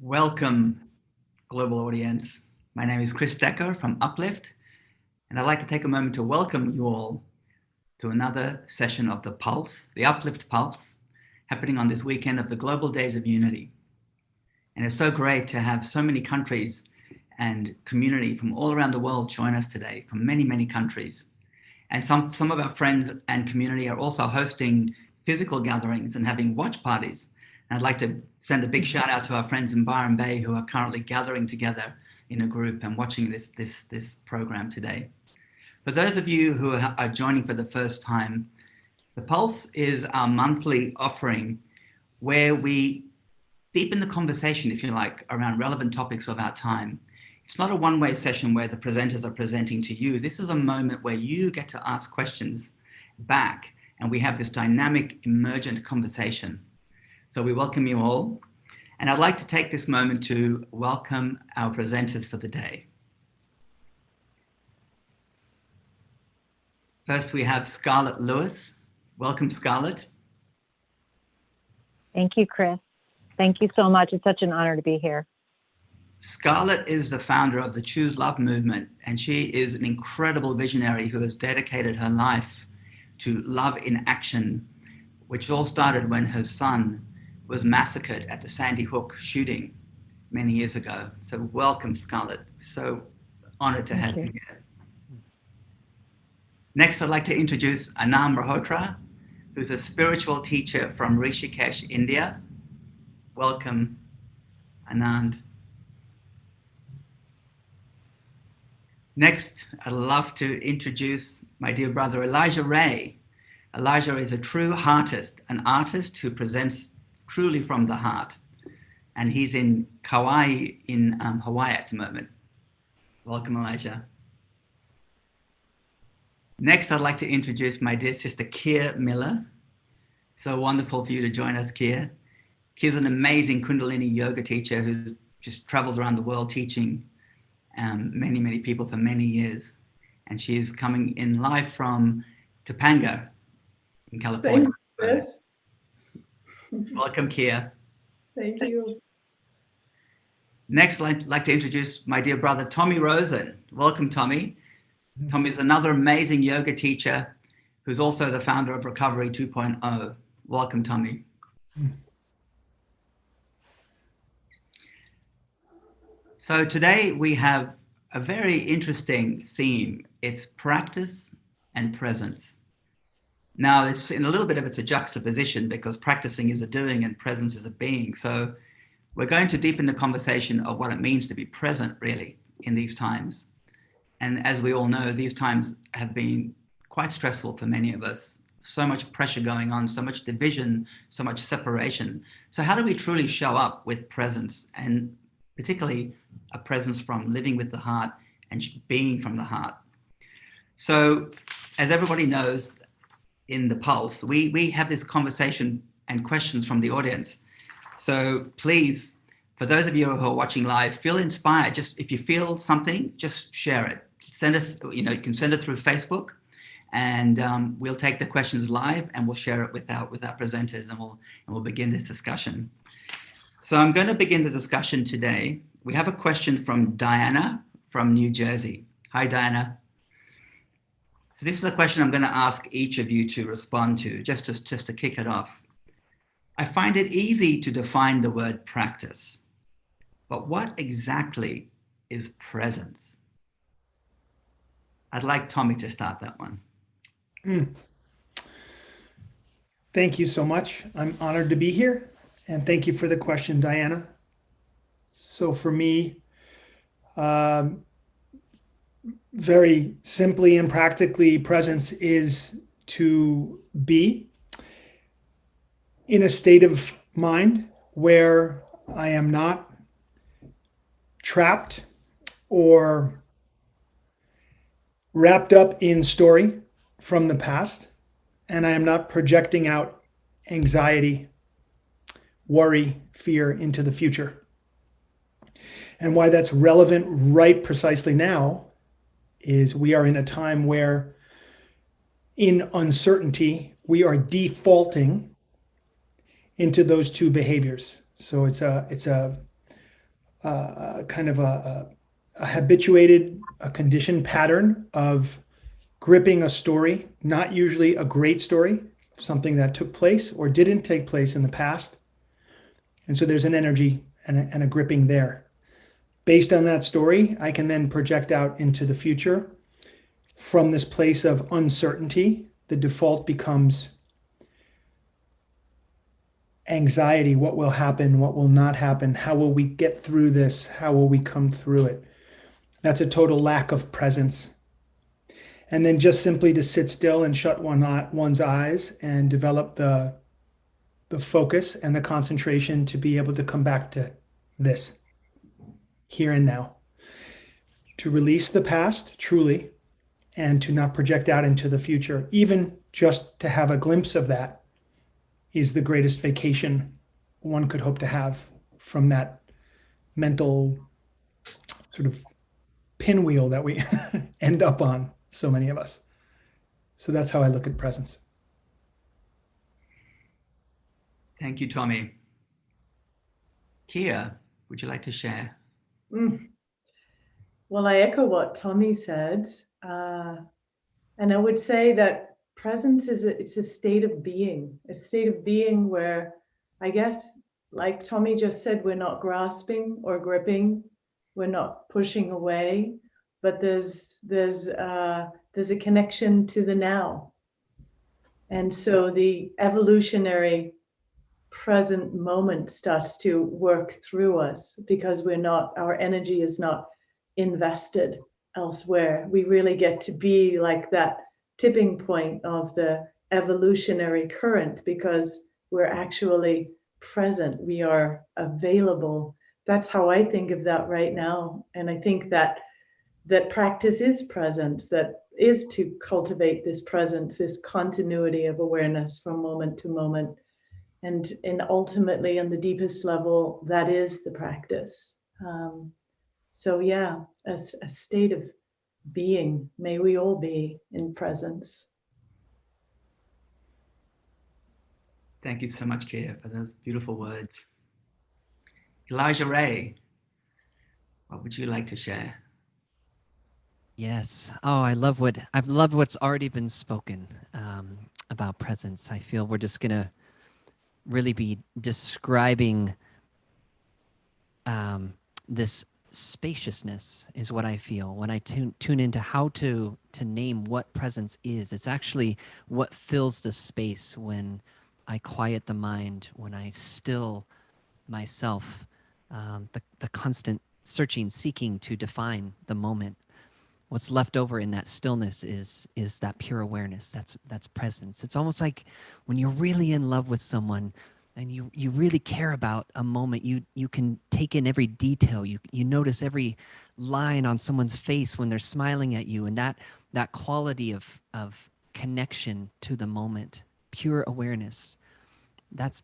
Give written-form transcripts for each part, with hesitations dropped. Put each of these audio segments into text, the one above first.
Welcome, global audience. My name is Chris Decker from UPLIFT, and I'd like to take a moment to welcome you all to another session of the Pulse, the UPLIFT Pulse, happening on this weekend of the Global Days of Unity. And it's so great to have so many countries and community from all around the world join us today, from many, many countries. And some of our friends and community are also hosting physical gatherings and having watch parties. And I'd like to send a big shout out to our friends in Byron Bay who are currently gathering together in a group and watching this program today. For those of you who are joining for the first time, the Pulse is our monthly offering where we deepen the conversation, if you like, around relevant topics of our time. It's not a one-way session where the presenters are presenting to you. This is a moment where you get to ask questions back, and we have this dynamic, emergent conversation. So we welcome you all. And I'd like to take this moment to welcome our presenters for the day. First, we have Scarlett Lewis. Welcome, Scarlett. Thank you, Chris. Thank you so much. It's such an honor to be here. Scarlett is the founder of the Choose Love movement, and she is an incredible visionary who has dedicated her life to love in action, which all started when her son was massacred at the Sandy Hook shooting many years ago. So welcome, Scarlett. So honored to have you here. Next, I'd like to introduce Anand Mehrotra, who's a spiritual teacher from Rishikesh, India. Welcome, Anand. Next, I'd love to introduce my dear brother, Elijah Ray. Elijah is a true heartist, an artist who presents truly from the heart. And he's in Kauai in Hawaii at the moment. Welcome, Elijah. Next, I'd like to introduce my dear sister, Keir Miller. So wonderful for you to join us, Keir. Keir's an amazing Kundalini yoga teacher who's just travels around the world teaching many, many people for many years. And she's coming in live from Topanga in California. Thank you, Welcome, Keir. Thank you. Next, I'd like to introduce my dear brother, Tommy Rosen. Welcome, Tommy. Tommy is another amazing yoga teacher who's also the founder of Recovery 2.0. Welcome, Tommy. So today we have a very interesting theme. It's practice and presence. Now, it's in a little bit of it's a juxtaposition because practicing is a doing and presence is a being. So we're going to deepen the conversation of what it means to be present, really, in these times. And as we all know, these times have been quite stressful for many of us. So much pressure going on, so much division, so much separation. So how do we truly show up with presence, and particularly a presence from living with the heart and being from the heart? So as everybody knows, in the Pulse, we have this conversation and questions from the audience. So please, for those of you who are watching live, feel inspired. Just if you feel something, just share it. Send us, you can send it through Facebook, and we'll take the questions live and we'll share it with our presenters, and we'll begin this discussion. So I'm going to begin the discussion today. We have a question from Diana from New Jersey. Hi, Diana. So this is a question I'm going to ask each of you to respond to, just to kick it off. I find it easy to define the word practice, but what exactly is presence? I'd like Tommy to start that one. Thank you so much. I'm honored to be here, and thank you for the question, Diana. So for me, very simply and practically, presence is to be in a state of mind where I am not trapped or wrapped up in story from the past, and I am not projecting out anxiety, worry, fear into the future. And why that's relevant right precisely now is we are in a time where in uncertainty, we are defaulting into those two behaviors. So it's a kind of a habituated, a conditioned pattern of gripping a story, not usually a great story, something that took place or didn't take place in the past. And so there's an energy and a gripping there. Based on that story, I can then project out into the future from this place of uncertainty. The default becomes anxiety. What will happen? What will not happen? How will we get through this? How will we come through it? That's a total lack of presence. And then just simply to sit still and shut one's eyes and develop the focus and the concentration to be able to come back to this, here and now. To release the past, truly, and to not project out into the future. Even just to have a glimpse of that is the greatest vacation one could hope to have from that mental sort of pinwheel that we end up on, so many of us. So that's how I look at presence. Thank you, Tommy. Kia, would you like to share? Well, I echo what Tommy said. And I would say that presence it's a state of being, where I guess, like Tommy just said, we're not grasping or gripping, we're not pushing away, but there's a connection to the now. And so the evolutionary present moment starts to work through us because our energy is not invested elsewhere. We really get to be like that tipping point of the evolutionary current because we're actually present. We are available. That's how I think of that right now. And I think that practice is presence, that is to cultivate this presence, this continuity of awareness from moment to moment. And ultimately, on the deepest level, that is the practice. So yeah, a state of being. May we all be in presence. Thank you so much, Kia, for those beautiful words. Elijah Ray, what would you like to share? Yes. Oh, I've loved what's already been spoken about presence. I feel we're just gonna really be describing this spaciousness is what I feel when I tune into how to name what presence is. It's actually what fills the space when I quiet the mind, when I still myself, the constant searching, seeking to define the moment. What's left over in that stillness is that pure awareness. That's presence. It's almost like when you're really in love with someone and you really care about a moment, you can take in every detail. You notice every line on someone's face when they're smiling at you, and that quality of connection to the moment, pure awareness. That's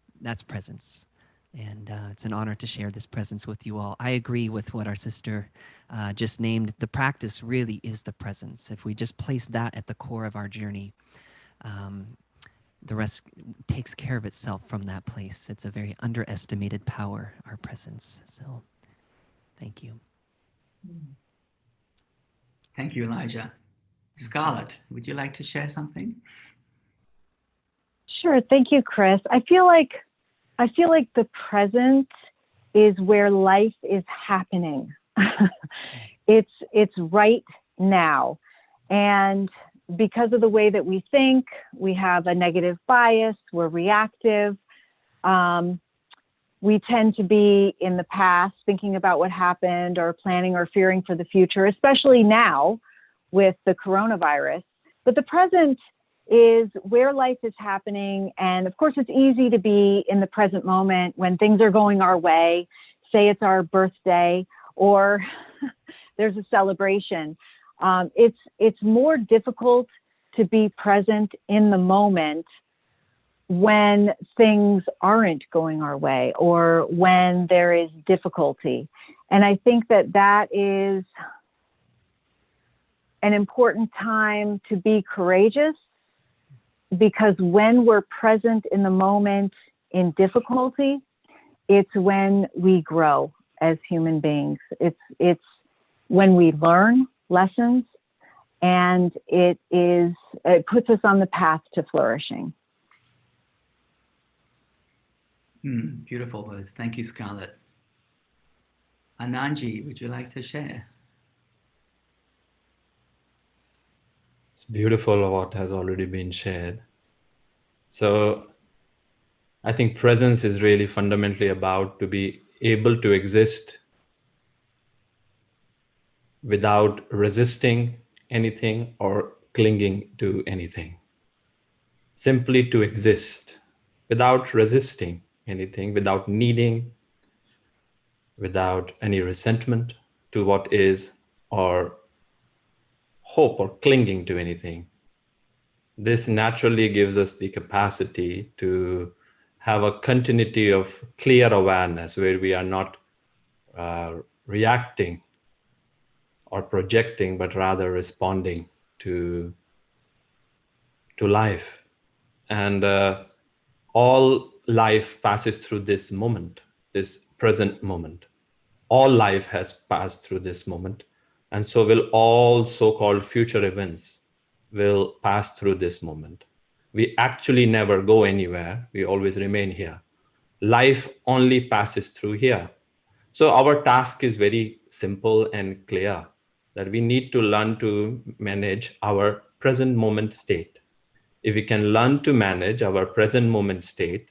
presence. And it's an honor to share this presence with you all. I agree with what our sister just named. The practice really is the presence. If we just place that at the core of our journey, the rest takes care of itself from that place. It's a very underestimated power, our presence. So thank you. Thank you, Elijah. Scarlett, would you like to share something? Sure. Thank you, Chris. I feel like the present is where life is happening. It's right now. And because of the way that we think, we have a negative bias, we're reactive. We tend to be in the past, thinking about what happened or planning or fearing for the future, especially now with the coronavirus. But the present is where life is happening. And of course, it's easy to be in the present moment when things are going our way, say it's our birthday or there's a celebration. It's more difficult to be present in the moment when things aren't going our way or when there is difficulty. And I think that is an important time to be courageous, because when we're present in the moment in difficulty, it's when we grow. as human beings. It's when we learn lessons, and it puts us on the path to flourishing. Beautiful words. Thank you, Scarlett. Anandji, would you like to share? It's beautiful what has already been shared. So I think presence is really fundamentally about to be able to exist without resisting anything or clinging to anything. Simply to exist without resisting anything, without needing, without any resentment to what is, or hope or clinging to anything. This naturally gives us the capacity to have a continuity of clear awareness where we are not reacting or projecting, but rather responding to life. And all life passes through this moment, this present moment. All life has passed through this moment. And so will all so-called future events will pass through this moment. We actually never go anywhere. We always remain here. Life only passes through here. So our task is very simple and clear, that we need to learn to manage our present moment state. If we can learn to manage our present moment state,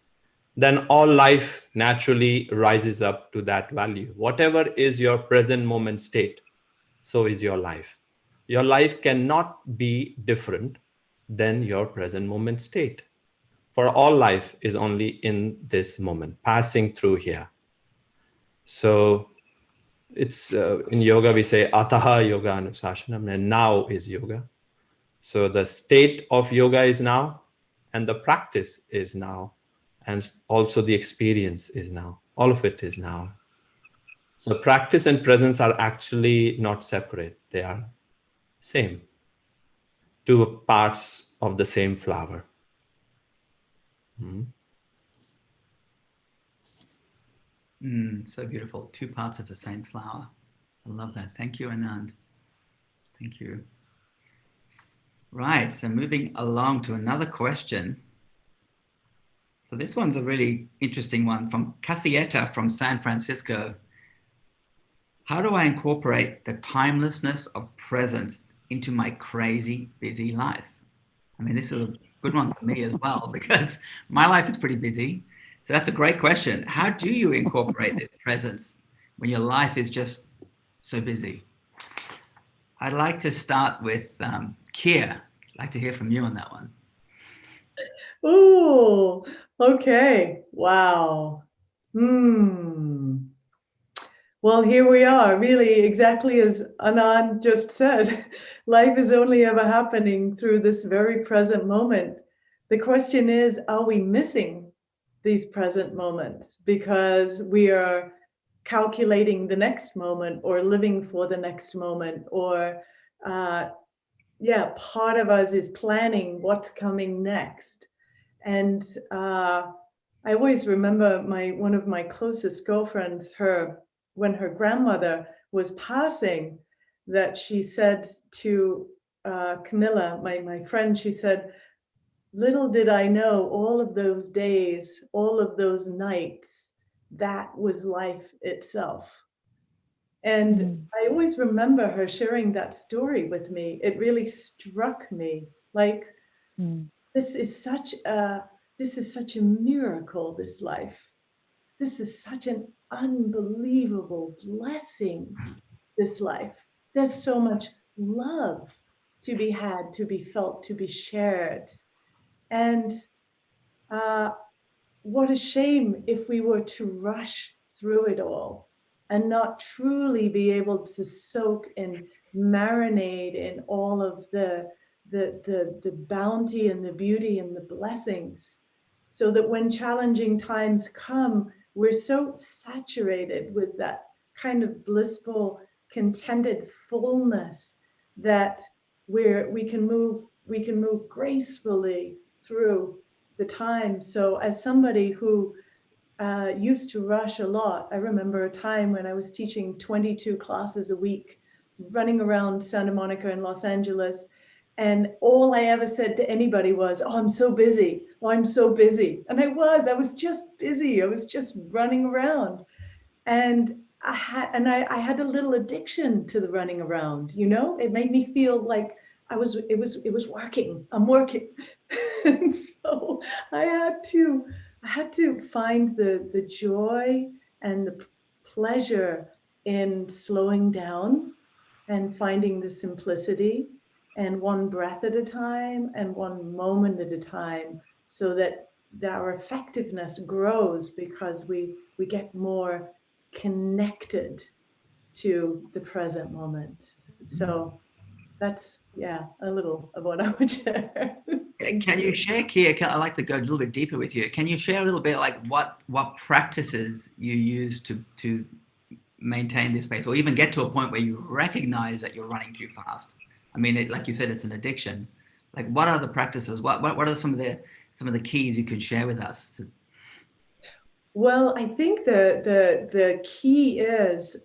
then all life naturally rises up to that value. Whatever is your present moment state, so is your life. Your life cannot be different than your present moment state. For all life is only in this moment, passing through here. So it's in yoga, we say ataha yoga anusashanam, and now is yoga. So the state of yoga is now, and the practice is now, and also the experience is now. All of it is now. So practice and presence are actually not separate. They are same. Two parts of the same flower. So beautiful. Two parts of the same flower. I love that. Thank you, Anand. Thank you. Right. So moving along to another question. So this one's a really interesting one from Casieta from San Francisco. How do I incorporate the timelessness of presence into my crazy busy life? I mean, this is a good one for me as well, because my life is pretty busy. So that's a great question. How do you incorporate this presence when your life is just so busy? I'd like to start with Kier. I'd like to hear from you on that one. Oh, okay. Wow. Well, here we are, really exactly as Anand just said. Life is only ever happening through this very present moment. The question is, are we missing these present moments because we are calculating the next moment or living for the next moment, or part of us is planning what's coming next. And I always remember one of my closest girlfriends, when her grandmother was passing, that she said to Camilla, my friend, she said, "Little did I know all of those days, all of those nights, that was life itself." And I always remember her sharing that story with me. It really struck me, like, this is such a miracle, this life. This is such an unbelievable blessing, this life. There's so much love to be had, to be felt, to be shared. And what a shame if we were to rush through it all and not truly be able to soak and marinate in all of the bounty and the beauty and the blessings, so that when challenging times come, we're so saturated with that kind of blissful, contented fullness that we can move gracefully through the time. So as somebody who used to rush a lot. I remember a time when I was teaching 22 classes a week, running around Santa Monica and Los Angeles. And all I ever said to anybody was, oh, I'm so busy. Oh, I'm so busy. And I was just busy. I was just running around. And I had a little addiction to the running around, you know, it made me feel like it was working. I'm working. And so I had to find the joy and the pleasure in slowing down and finding the simplicity, and one breath at a time and one moment at a time, so that our effectiveness grows because we get more connected to the present moment. So that's, yeah, a little of what I would share. Can you share, Kia? I'd like to go a little bit deeper with you. Can you share a little bit like what practices you use to maintain this pace, or even get to a point where you recognize that you're running too fast? I mean, like you said, it's an addiction. Like, what are the practices? What are some of the keys you can share with us? Well, I think the key is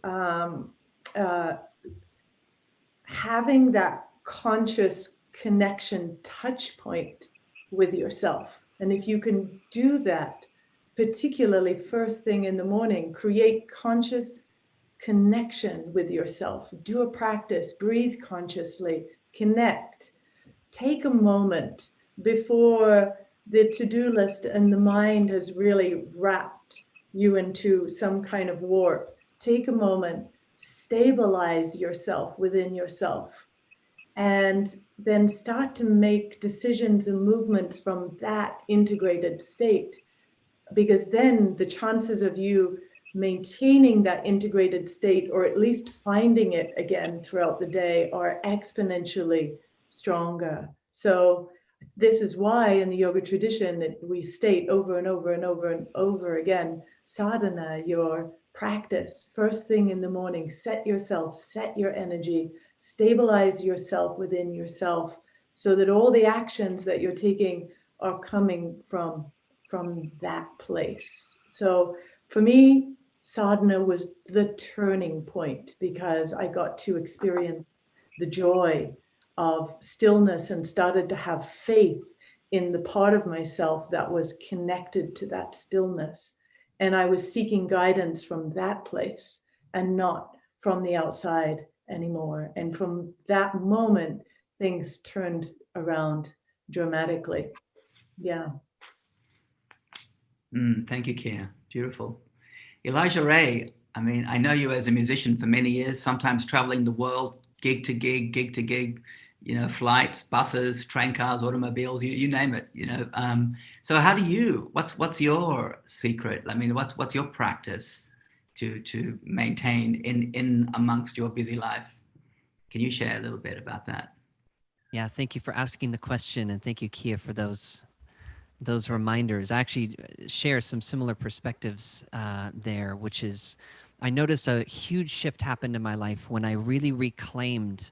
having that conscious connection touch point with yourself. And if you can do that, particularly first thing in the morning, create conscious connection with yourself. Do a practice, breathe consciously, connect. Take a moment before the to-do list and the mind has really wrapped you into some kind of warp. Take a moment, stabilize yourself within yourself, and then start to make decisions and movements from that integrated state. Because then the chances of you maintaining that integrated state, or at least finding it again throughout the day, are exponentially stronger. So this is why in the yoga tradition we state over and over and over and over again, sadhana, your practice, first thing in the morning, set yourself, set your energy, stabilize yourself within yourself, so that all the actions that you're taking are coming from that place. So for me, sadhana was the turning point, because I got to experience the joy of stillness and started to have faith in the part of myself that was connected to that stillness. And I was seeking guidance from that place and not from the outside anymore. And from that moment, things turned around dramatically. Yeah. Thank you, Kia. Beautiful. Elijah Ray, I mean, I know you as a musician for many years, sometimes traveling the world, gig to gig, you know, flights, buses, train cars, automobiles, you name it, you know. So how do you, what's your secret? I mean, what's your practice to maintain in amongst your busy life? Can you share a little bit about that? Yeah, thank you for asking the question, and thank you, Kia, for those reminders. I actually share some similar perspectives there, which is I noticed a huge shift happened in my life when I really reclaimed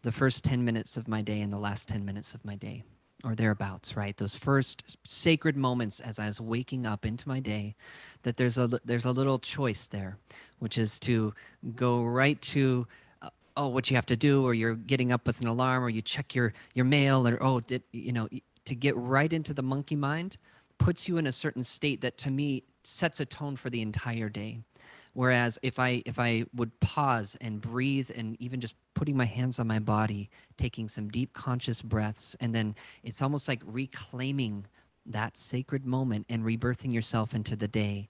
the first 10 minutes of my day and the last 10 minutes of my day, or thereabouts, right? Those first sacred moments as I was waking up into my day, that there's a little choice there, which is to go right to what you have to do, or you're getting up with an alarm, or you check your mail, or to get right into the monkey mind puts you in a certain state that to me sets a tone for the entire day. Whereas if I would pause and breathe, and even just putting my hands on my body, taking some deep conscious breaths, and then it's almost like reclaiming that sacred moment and rebirthing yourself into the day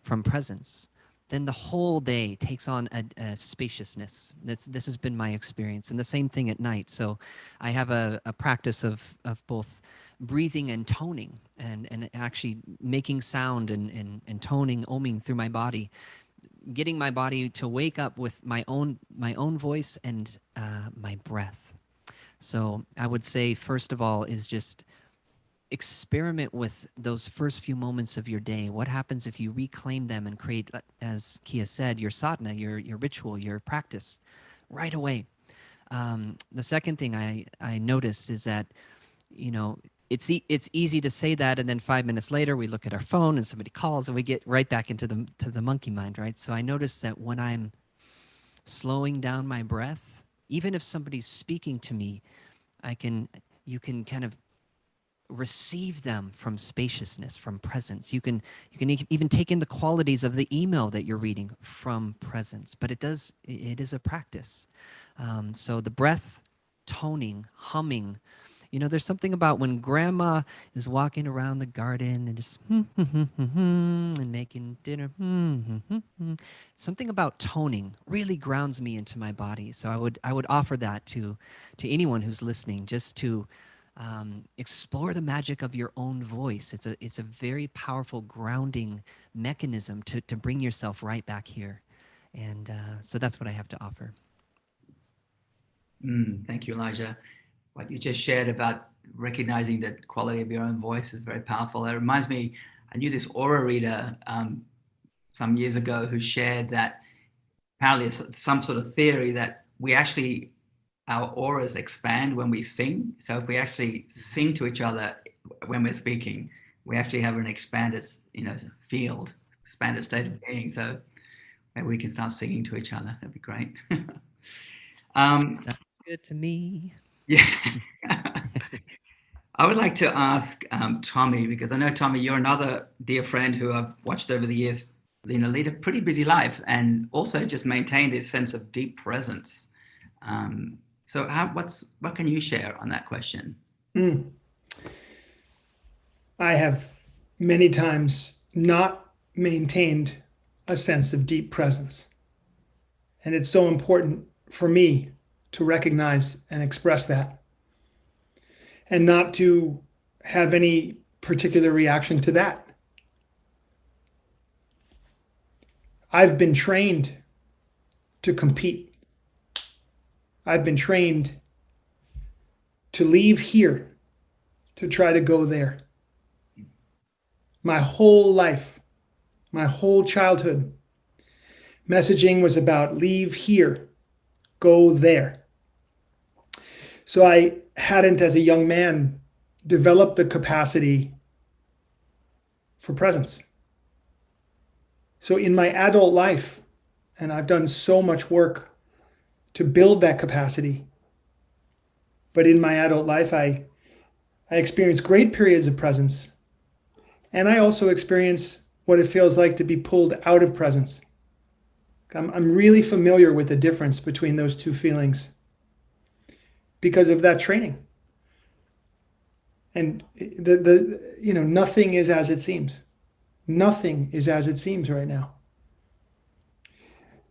from presence, then the whole day takes on a spaciousness. This has been my experience. And the same thing at night. So I have a practice of both breathing and toning, and actually making sound and toning, oming through my body, getting my body to wake up with my own voice and my breath. So I would say, first of all, is just experiment with those first few moments of your day. What happens if you reclaim them and create, as Kia said, your sadhana, your ritual, your practice right away? The second thing I noticed is that, it's easy to say that, and then 5 minutes later we look at our phone and somebody calls and we get right back into the monkey mind, right? So I notice that when I'm slowing down my breath, even if somebody's speaking to me, you can kind of receive them from spaciousness, from presence. You can even take in the qualities of the email that you're reading from presence. But it is a practice. So the breath, toning, humming. There's something about when grandma is walking around the garden and just and making dinner. Something about toning really grounds me into my body. So I would offer that to anyone who's listening, just to explore the magic of your own voice. It's a very powerful grounding mechanism to bring yourself right back here. And so that's what I have to offer. Thank you, Elijah. What you just shared about recognizing the quality of your own voice is very powerful. It reminds me, I knew this aura reader some years ago who shared that apparently it's some sort of theory that our auras expand when we sing. So if we actually sing to each other when we're speaking, we actually have an expanded, field, expanded state of being. So maybe we can start singing to each other. That'd be great. Sounds good to me. Yeah. I would like to ask Tommy, because I know, Tommy, you're another dear friend who I've watched over the years, lead a pretty busy life and also just maintain this sense of deep presence. So what can you share on that question? I have many times not maintained a sense of deep presence. And it's so important for me to recognize and express that, and not to have any particular reaction to that. I've been trained to compete. I've been trained to leave here to try to go there. My whole life, my whole childhood, messaging was about leave here, go there. So I hadn't, as a young man, developed the capacity for presence. So in my adult life, and I've done so much work to build that capacity, but in my adult life, I experience great periods of presence. And I also experience what it feels like to be pulled out of presence. I'm really familiar with the difference between those two feelings because of that training. And nothing is as it seems. Nothing is as it seems right now.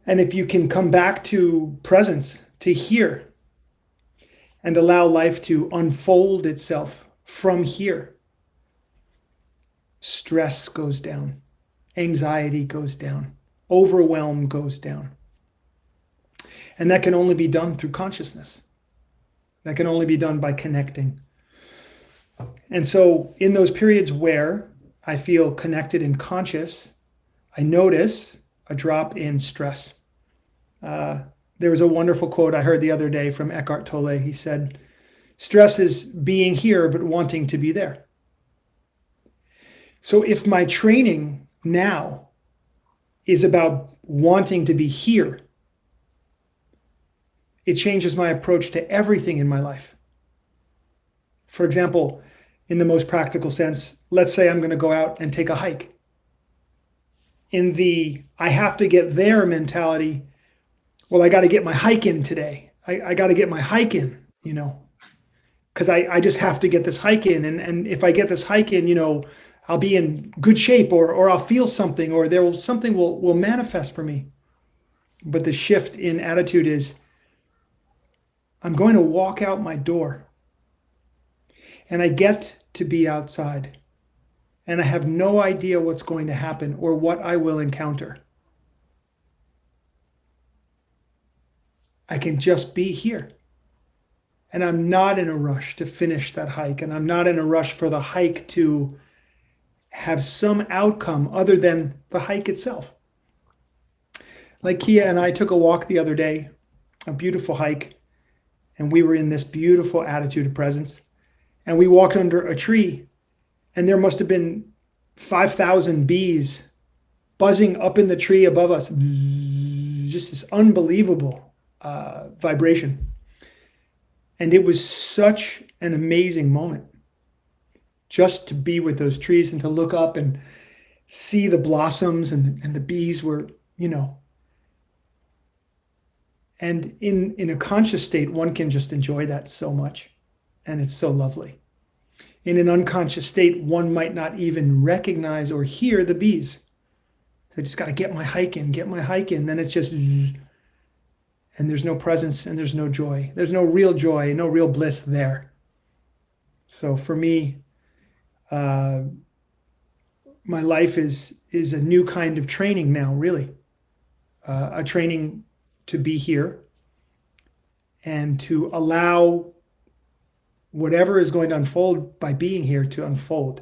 And if you can come back to presence, to here, and allow life to unfold itself from here, stress goes down, anxiety goes down, overwhelm goes down. And that can only be done through consciousness. That can only be done by connecting. And so in those periods where I feel connected and conscious, I notice a drop in stress. There was a wonderful quote I heard the other day from Eckhart Tolle. He said, stress is being here, but wanting to be there. So if my training now is about wanting to be here, it changes my approach to everything in my life. For example, in the most practical sense, let's say I'm going to go out and take a hike. In the I have to get there mentality, well, I got to get my hike in today. I got to get my hike in, because I just have to get this hike in. And if I get this hike in, I'll be in good shape, or I'll feel something, or something will manifest for me. But the shift in attitude is, I'm going to walk out my door and I get to be outside and I have no idea what's going to happen or what I will encounter. I can just be here. And I'm not in a rush to finish that hike, and I'm not in a rush for the hike to have some outcome other than the hike itself. Like Kia and I took a walk the other day, a beautiful hike, and we were in this beautiful attitude of presence. And we walked under a tree, and there must have been 5,000 bees buzzing up in the tree above us. Just this unbelievable vibration. And it was such an amazing moment just to be with those trees and to look up and see the blossoms, and the bees were, and in a conscious state, one can just enjoy that so much. And it's so lovely. In an unconscious state, one might not even recognize or hear the bees. I just got to get my hike in. Then it's just, and there's no presence and there's no joy. There's no real joy, no real bliss there. So for me, my life is a new kind of training now, really. A training to be here and to allow whatever is going to unfold by being here to unfold.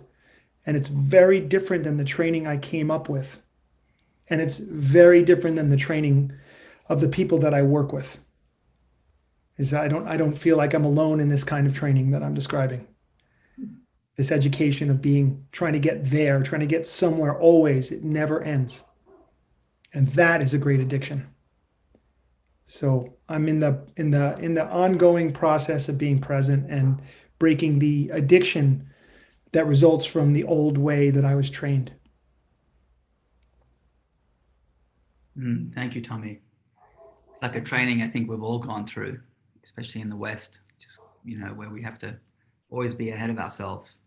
And it's very different than the training I came up with. And it's very different than the training of the people that I work with. I don't feel like I'm alone in this kind of training that I'm describing. This education of trying to get there, trying to get somewhere always, it never ends. And that is a great addiction. So I'm in the ongoing process of being present and breaking the addiction that results from the old way that I was trained. Thank you, Tommy. It's like a training I think we've all gone through, especially in the West, just, where we have to always be ahead of ourselves.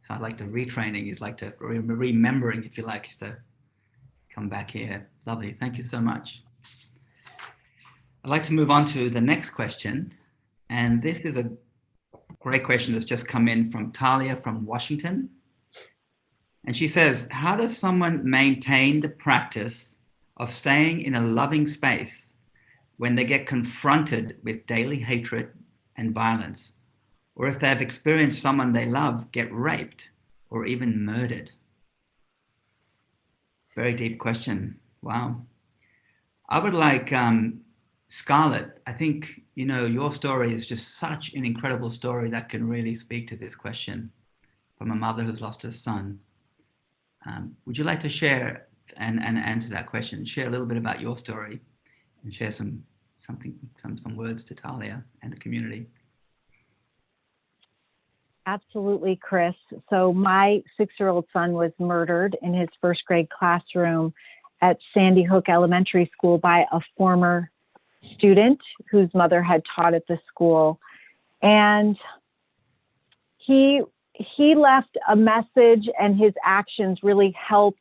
So I like the retraining is like to remembering, if you like, is to come back here. Lovely. Thank you so much. I'd like to move on to the next question. And this is a great question that's just come in from Talia from Washington. And she says, how does someone maintain the practice of staying in a loving space when they get confronted with daily hatred and violence, or if they've experienced someone they love get raped or even murdered? Very deep question. Wow. I would like Scarlett, I think, your story is just such an incredible story that can really speak to this question from a mother who's lost her son. Would you like to share and answer that question? Share a little bit about your story and share some words to Talia and the community. Absolutely, Chris. So my 6-year-old son was murdered in his first grade classroom at Sandy Hook Elementary School by a former student whose mother had taught at the school. And he left a message, and his actions really helped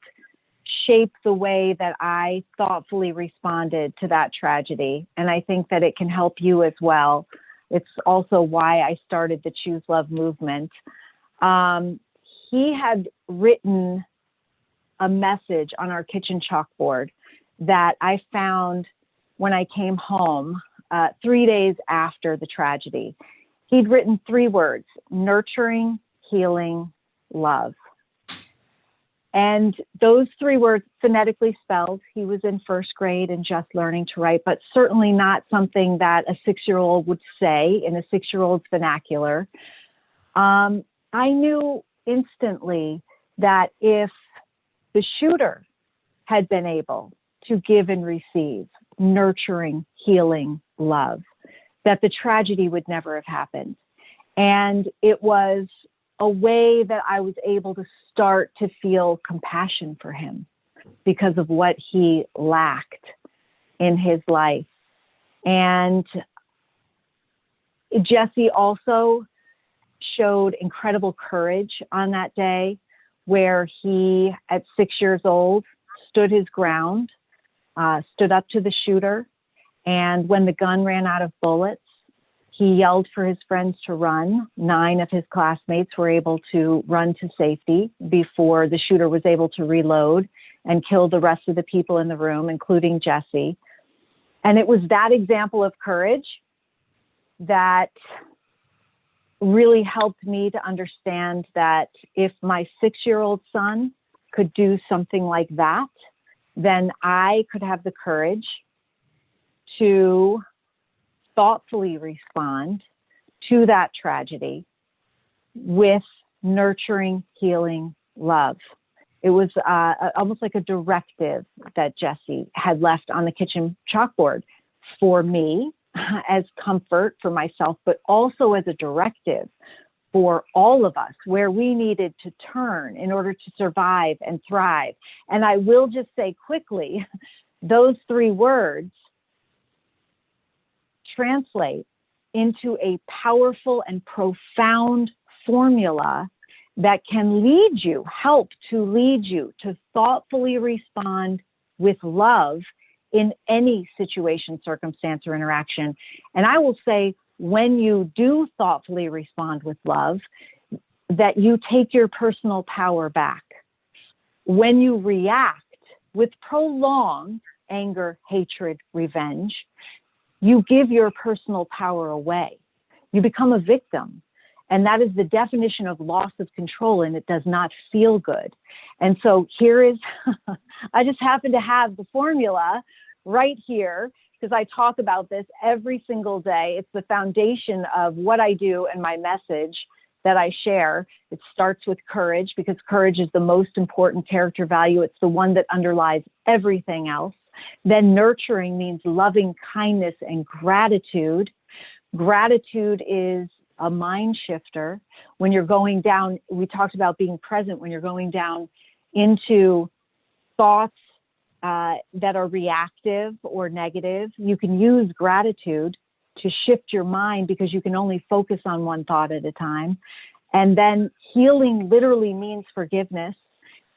shape the way that I thoughtfully responded to that tragedy. And I think that it can help you as well. It's also why I started the Choose Love movement. He had written a message on our kitchen chalkboard that I found when I came home 3 days after the tragedy. He'd written 3 words: nurturing, healing, love. And those 3 words, phonetically spelled. He was in first grade and just learning to write, but certainly not something that a 6-year-old would say in a 6-year-old's vernacular. I knew instantly that if the shooter had been able to give and receive nurturing, healing, love, that the tragedy would never have happened. And it was a way that I was able to start to feel compassion for him because of what he lacked in his life. And Jesse also showed incredible courage on that day, where he, at 6 years old, stood his ground, stood up to the shooter. And when the gun ran out of bullets, he yelled for his friends to run. 9 of his classmates were able to run to safety before the shooter was able to reload and kill the rest of the people in the room, including Jesse. And it was that example of courage that really helped me to understand that if my 6-year-old son could do something like that, then I could have the courage to thoughtfully respond to that tragedy with nurturing, healing love. It was almost like a directive that Jesse had left on the kitchen chalkboard for me as comfort for myself, but also as a directive for all of us, where we needed to turn in order to survive and thrive. And I will just say quickly, those 3 words translate into a powerful and profound formula that can help to lead you to thoughtfully respond with love in any situation, circumstance, or interaction. And I will say, when you do thoughtfully respond with love, that you take your personal power back. When you react with prolonged anger, hatred, revenge, you give your personal power away. You become a victim. And that is the definition of loss of control, and it does not feel good. And so here is, I just happen to have the formula right here, because I talk about this every single day. It's the foundation of what I do and my message that I share. It starts with courage, because courage is the most important character value. It's the one that underlies everything else. Then nurturing means loving kindness and gratitude. Gratitude is a mind shifter. When you're going down, we talked about being present, when you're going down into thoughts that are reactive or negative, you can use gratitude to shift your mind, because you can only focus on one thought at a time. And then healing literally means forgiveness.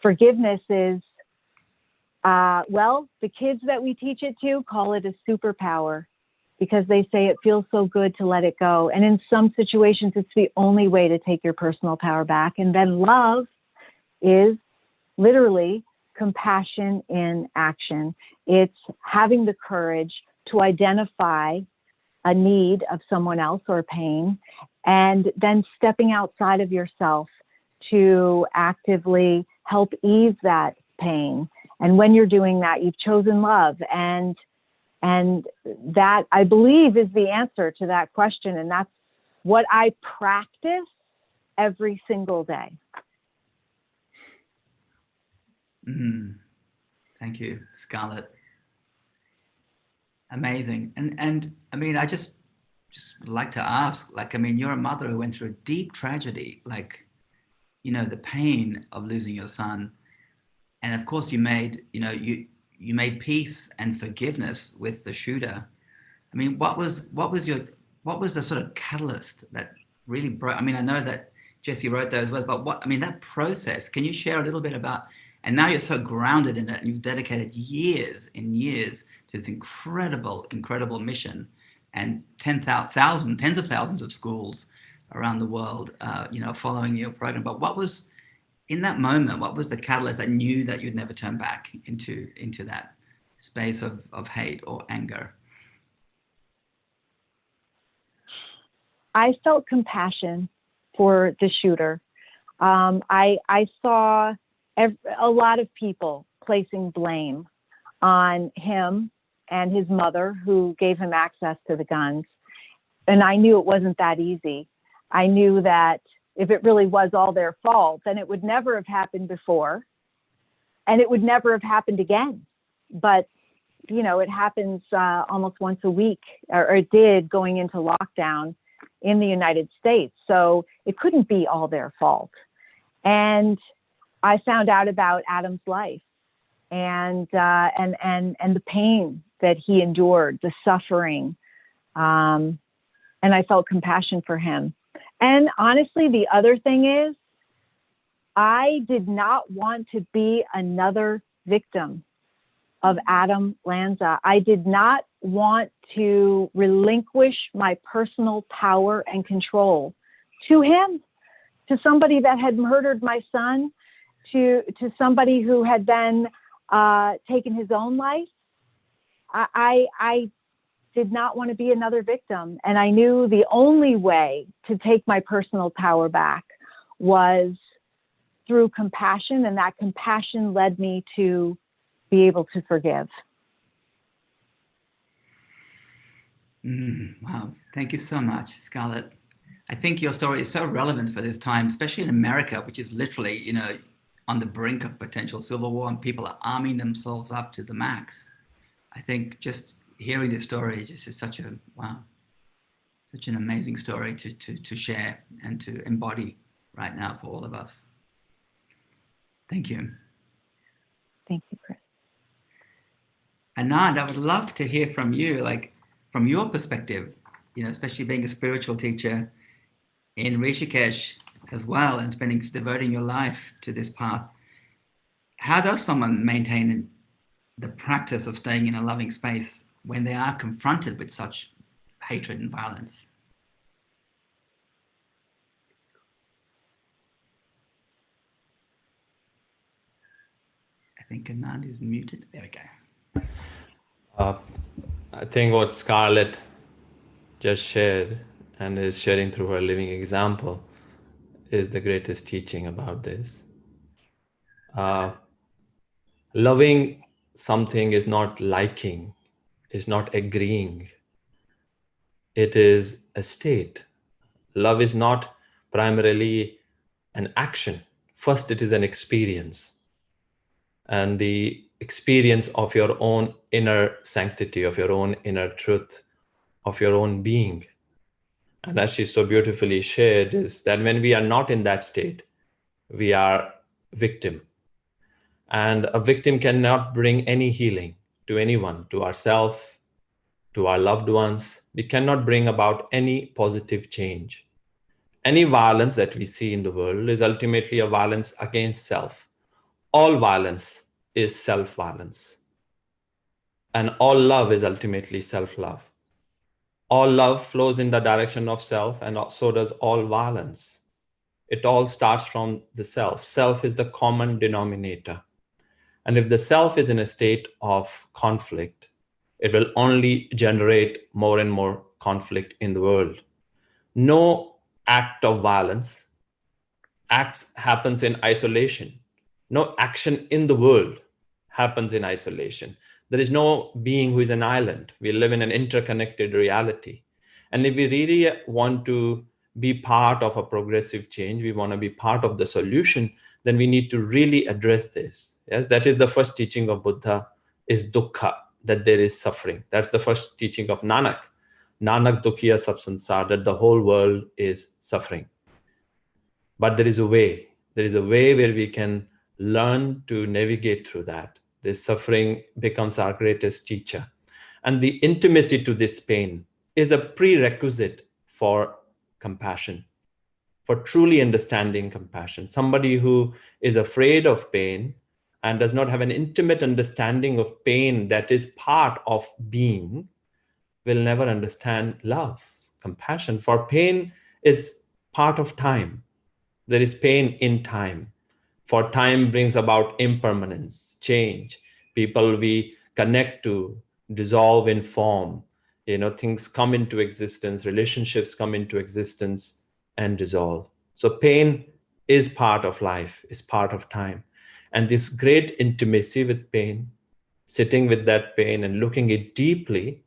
Forgiveness is, the kids that we teach it to call it a superpower, because they say it feels so good to let it go. And in some situations, it's the only way to take your personal power back. And then love is literally compassion in action. It's having the courage to identify a need of someone else or pain, and then stepping outside of yourself to actively help ease that pain. And when you're doing that, you've chosen love. And that, I believe, is the answer to that question. And that's what I practice every single day. Thank you, Scarlett. Amazing. And I mean, I just would like to ask, you're a mother who went through a deep tragedy, the pain of losing your son. And of course you made peace and forgiveness with the shooter. I mean, what was the sort of catalyst that really broke? I mean, I know that Jesse wrote those words, but that process, can you share a little bit about? And now you're so grounded in it, and you've dedicated years and years to this incredible, incredible mission, and tens of thousands of schools around the world, following your program. But what was, in that moment, what was the catalyst that knew that you'd never turn back into that space of hate or anger? I felt compassion for the shooter. I saw a lot of people placing blame on him and his mother, who gave him access to the guns. And I knew it wasn't that easy. I knew that if it really was all their fault, then it would never have happened before, and it would never have happened again. But, it happens almost once a week, or it did going into lockdown in the United States. So it couldn't be all their fault. And I found out about Adam's life and the pain that he endured, the suffering, and I felt compassion for him. And honestly, the other thing is, I did not want to be another victim of Adam Lanza. I did not want to relinquish my personal power and control to him, to somebody that had murdered my son, to somebody who had then taken his own life. I did not want to be another victim. And I knew the only way to take my personal power back was through compassion. And that compassion led me to be able to forgive. Wow. Thank you so much, Scarlett. I think your story is so relevant for this time, especially in America, which is literally, on the brink of potential civil war, and people are arming themselves up to the max. I think just hearing this story just is such a wow, such an amazing story to share and to embody right now for all of us. Thank you. Thank you, Chris. Anand, I would love to hear from you, like from your perspective, especially being a spiritual teacher in Rishikesh as well, and devoting your life to this path. How does someone maintain the practice of staying in a loving space when they are confronted with such hatred and violence? I think Anand is muted. There we go. I think what Scarlett just shared and is sharing through her living example is the greatest teaching about this. Loving something is not liking, is not agreeing. It is a state. Love is not primarily an action. First, it is an experience. And the experience of your own inner sanctity, of your own inner truth, of your own being. And as she so beautifully shared, is that when we are not in that state, we are victim. And a victim cannot bring any healing to anyone, to ourselves, to our loved ones. We cannot bring about any positive change. Any violence that we see in the world is ultimately a violence against self. All violence is self-violence. And all love is ultimately self-love. All love flows in the direction of self, and so does all violence. It all starts from the self. Self is the common denominator. And if the self is in a state of conflict, it will only generate more and more conflict in the world. No act of violence happens in isolation. No action in the world happens in isolation. There is no being who is an island. We live in an interconnected reality. And if we really want to be part of a progressive change, we want to be part of the solution, then we need to really address this. Yes, that is the first teaching of Buddha, is dukkha, that there is suffering. That's the first teaching of Nanak. Nanak dukkhiya sab sansar, that the whole world is suffering. But there is a way. There is a way where we can learn to navigate through that. This suffering becomes our greatest teacher. And the intimacy to this pain is a prerequisite for compassion, for truly understanding compassion. Somebody who is afraid of pain and does not have an intimate understanding of pain that is part of being will never understand love, compassion. For pain is part of time. There is pain in time. For time brings about impermanence, change. People we connect to dissolve in form. Things come into existence, relationships come into existence and dissolve. So pain is part of life, is part of time. And this great intimacy with pain, sitting with that pain and looking it deeply,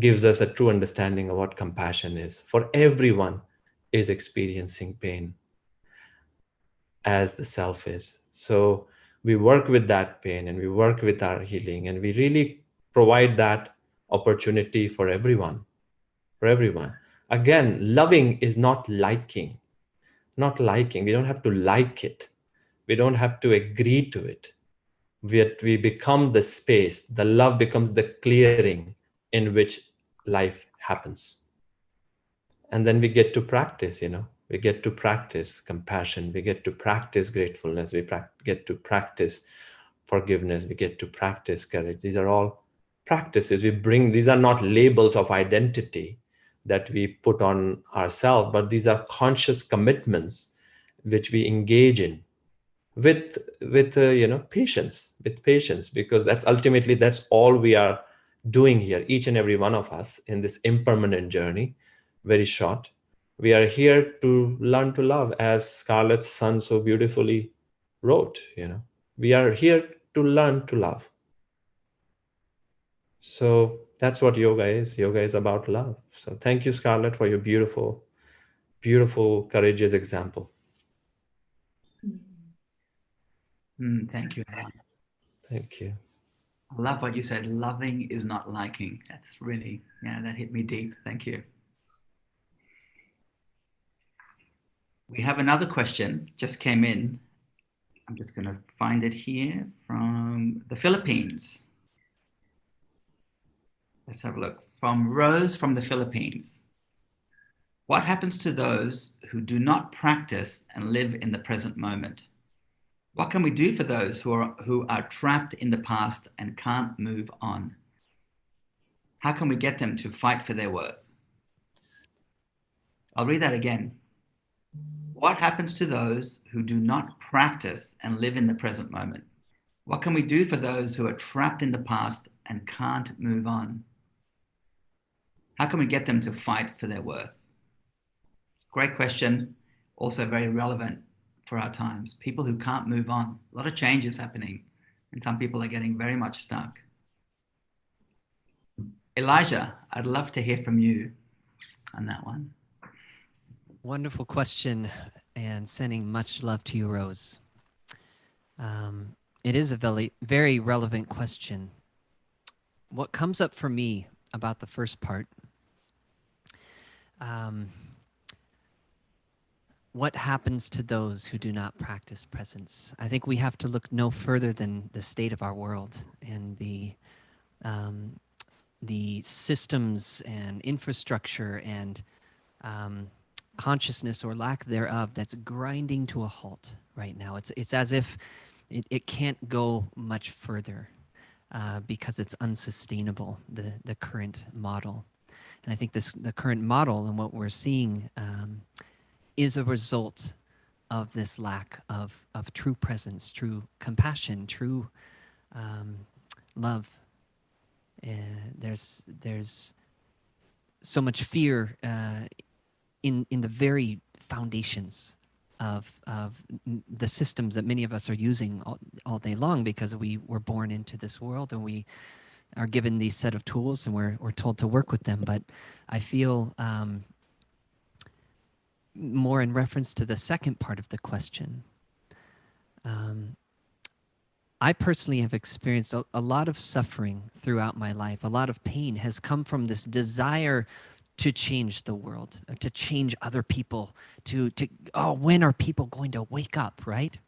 gives us a true understanding of what compassion is. For everyone is experiencing pain as the self is. So we work with that pain and we work with our healing, and we really provide that opportunity for everyone. For everyone. Again, loving is not liking. Not liking. We don't have to like it. We don't have to agree to it. We become the space. The love becomes the clearing in which life happens. And then we get to practice, we get to practice compassion. We get to practice gratefulness. We get to practice forgiveness. We get to practice courage. These are all practices we bring. These are not labels of identity that we put on ourselves, but these are conscious commitments which we engage in with patience, because that's all we are doing here, each and every one of us in this impermanent journey, very short. We are here to learn to love, as Scarlett's son so beautifully wrote. We are here to learn to love. So that's what yoga is. Yoga is about love. So thank you, Scarlett, for your beautiful beautiful, courageous example. Thank you, Anand. Thank you. I love what you said. Loving is not liking. That's really, yeah, that hit me deep. Thank you. We have another question, just came in. I'm just going to find it here from the Philippines. Let's have a look. From Rose from the Philippines. What happens to those who do not practice and live in the present moment? What can we do for those who are trapped in the past and can't move on? How can we get them to fight for their worth? I'll read that again. What happens to those who do not practice and live in the present moment? What can we do for those who are trapped in the past and can't move on? How can we get them to fight for their worth? Great question. Also very relevant for our times. People who can't move on. A lot of change is happening, and some people are getting very much stuck. Elijah, I'd love to hear from you on that one. Wonderful question, and sending much love to you, Rose. It is a very, very relevant question. What comes up for me about the first part, what happens to those who do not practice presence? I think we have to look no further than the state of our world and the systems and infrastructure and consciousness or lack thereof that's grinding to a halt right now. It's as if it can't go much further because it's unsustainable, the current model. And I think the current model and what we're seeing is a result of this lack of true presence, true compassion, true love. There's so much fear in the very foundations of the systems that many of us are using all day long, because we were born into this world and we are given these set of tools and we're told to work with them. But I feel more in reference to the second part of the question. I personally have experienced a lot of suffering throughout my life. A lot of pain has come from this desire to change the world, to change other people, when are people going to wake up, right?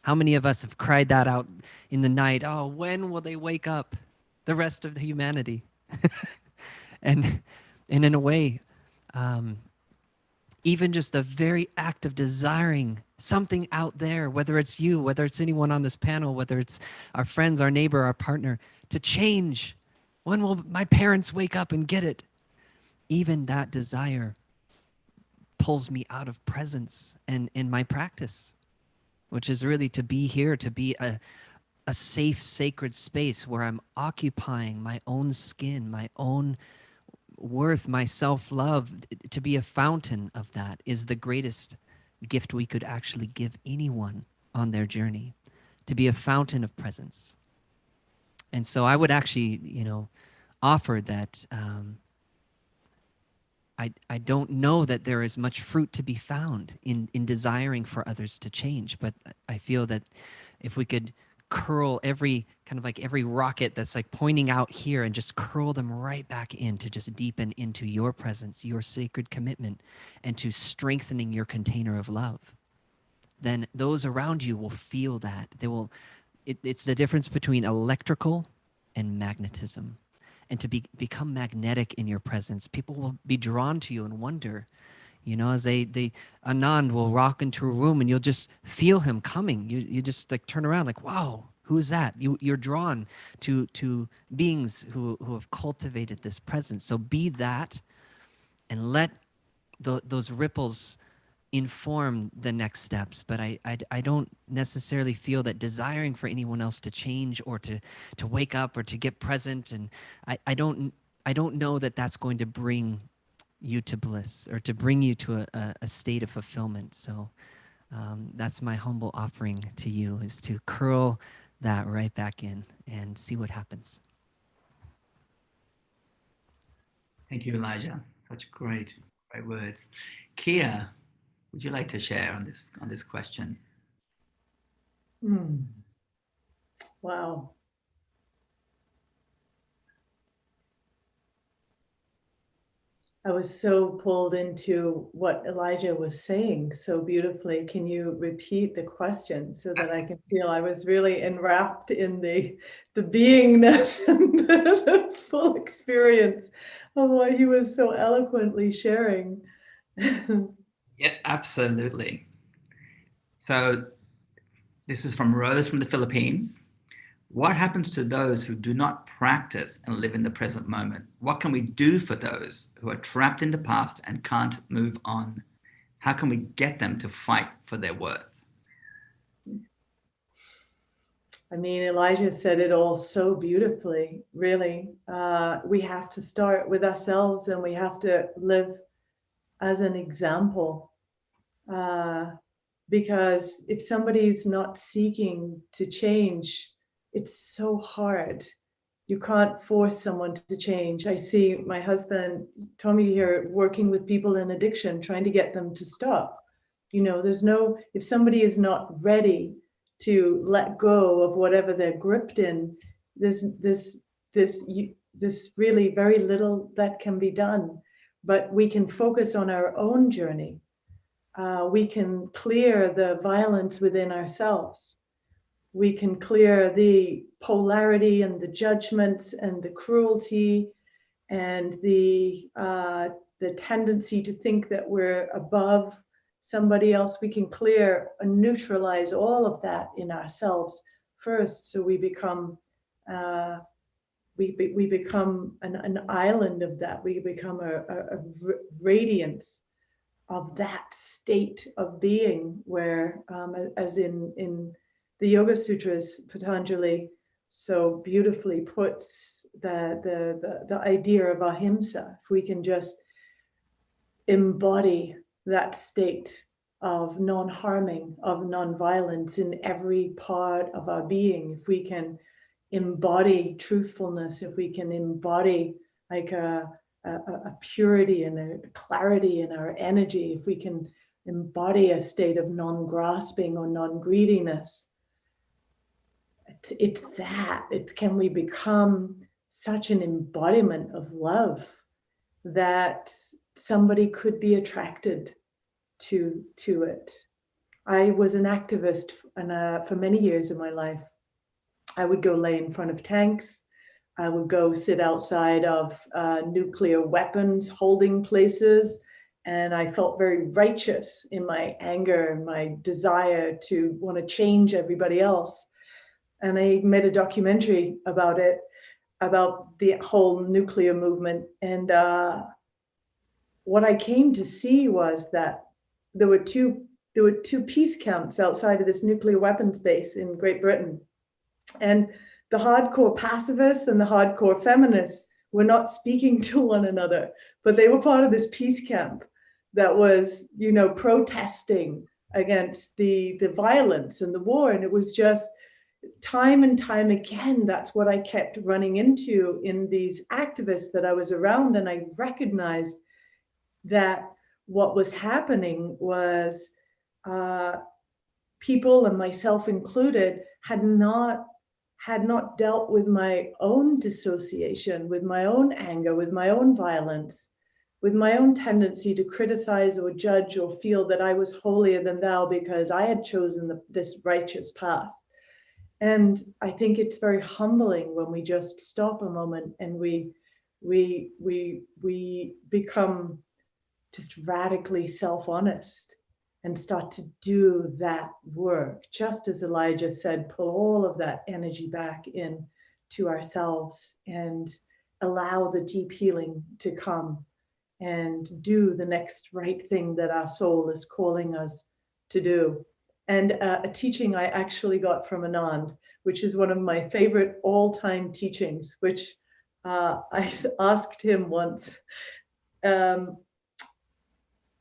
How many of us have cried that out in the night? Oh, when will they wake up, the rest of the humanity? and in a way, even just the very act of desiring something out there, whether it's you, whether it's anyone on this panel, whether it's our friends, our neighbor, our partner, to change. When will my parents wake up and get it? Even that desire pulls me out of presence and in my practice, which is really to be here, to be a safe, sacred space where I'm occupying my own skin, my own worth, my self-love. To be a fountain of that is the greatest gift we could actually give anyone on their journey, to be a fountain of presence. And so I would actually, offer that I don't know that there is much fruit to be found in desiring for others to change, but I feel that if we could curl every rocket that's like pointing out here and just curl them right back in to just deepen into your presence, your sacred commitment, and to strengthening your container of love, then those around you will feel that. It's the difference between electrical and magnetism. And to become magnetic in your presence, people will be drawn to you and wonder, as Anand will walk into a room and you'll just feel him coming. You just like turn around like, wow, who is that? You're drawn to beings who have cultivated this presence. So be that and let those ripples inform the next steps. But I don't necessarily feel that desiring for anyone else to change or to wake up or to get present, and I don't know that that's going to bring you to bliss or to bring you to a state of fulfillment. So that's my humble offering to you, is to curl that right back in and see what happens. Thank you, Elijah. Such great words. Kia, would you like to share on this question? Wow. I was so pulled into what Elijah was saying so beautifully. Can you repeat the question so that I can feel I was really enwrapped in the beingness and the full experience of what he was so eloquently sharing? Yeah, absolutely. So this is from Rose from the Philippines. What happens to those who do not practice and live in the present moment? What can we do for those who are trapped in the past and can't move on? How can we get them to fight for their worth? I mean, Elijah said it all so beautifully, really. We have to start with ourselves, and we have to live as an example. Because if somebody's not seeking to change, it's so hard. You can't force someone to change. I see my husband, Tommy, here working with people in addiction, trying to get them to stop. You know, if somebody is not ready to let go of whatever they're gripped in, there's really very little that can be done. But we can focus on our own journey. We can clear the violence within ourselves. We can clear the polarity and the judgments and the cruelty and the tendency to think that we're above somebody else. We can clear and neutralize all of that in ourselves first, so we become we become an island of that. We become a radiance of that state of being, where as in the Yoga Sutras, Patanjali so beautifully puts the idea of ahimsa. If we can just embody that state of non-harming, of non-violence in every part of our being, if we can embody truthfulness, if we can embody like a purity and a clarity in our energy, if we can embody a state of non-grasping or non-greediness, can we become such an embodiment of love that somebody could be attracted to it. I was an activist for many years in my life. I would go lay in front of tanks. I would go sit outside of nuclear weapons holding places. And I felt very righteous in my anger and my desire to want to change everybody else. And I made a documentary about it, about the whole nuclear movement. And what I came to see was that there were two peace camps outside of this nuclear weapons base in Great Britain. And the hardcore pacifists and the hardcore feminists were not speaking to one another, but they were part of this peace camp that was, protesting against the violence and the war. And it was just time and time again, that's what I kept running into in these activists that I was around. And I recognized that what was happening was people, and myself included, had not dealt with my own dissociation, with my own anger, with my own violence, with my own tendency to criticize or judge or feel that I was holier than thou because I had chosen this righteous path. And I think it's very humbling when we just stop a moment and we become just radically self-honest and start to do that work. Just as Elijah said, pull all of that energy back in to ourselves and allow the deep healing to come and do the next right thing that our soul is calling us to do. And a teaching I actually got from Anand, which is one of my favorite all-time teachings, which I asked him once.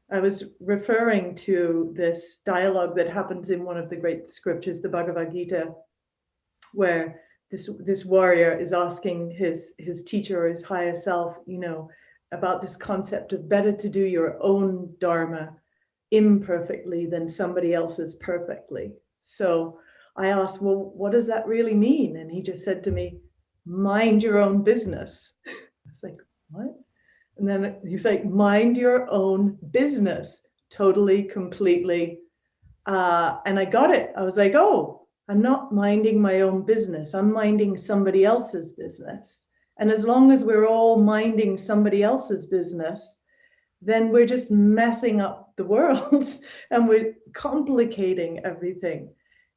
I was referring to this dialogue that happens in one of the great scriptures, the Bhagavad Gita, where this warrior is asking his teacher or his higher self, about this concept of better to do your own dharma imperfectly than somebody else's perfectly. So I asked, well, what does that really mean? And he just said to me, mind your own business. I was like, what? And then he was like, mind your own business, totally, completely. And I got it. I was like, oh, I'm not minding my own business. I'm minding somebody else's business. And as long as we're all minding somebody else's business, then we're just messing up the world and we're complicating everything.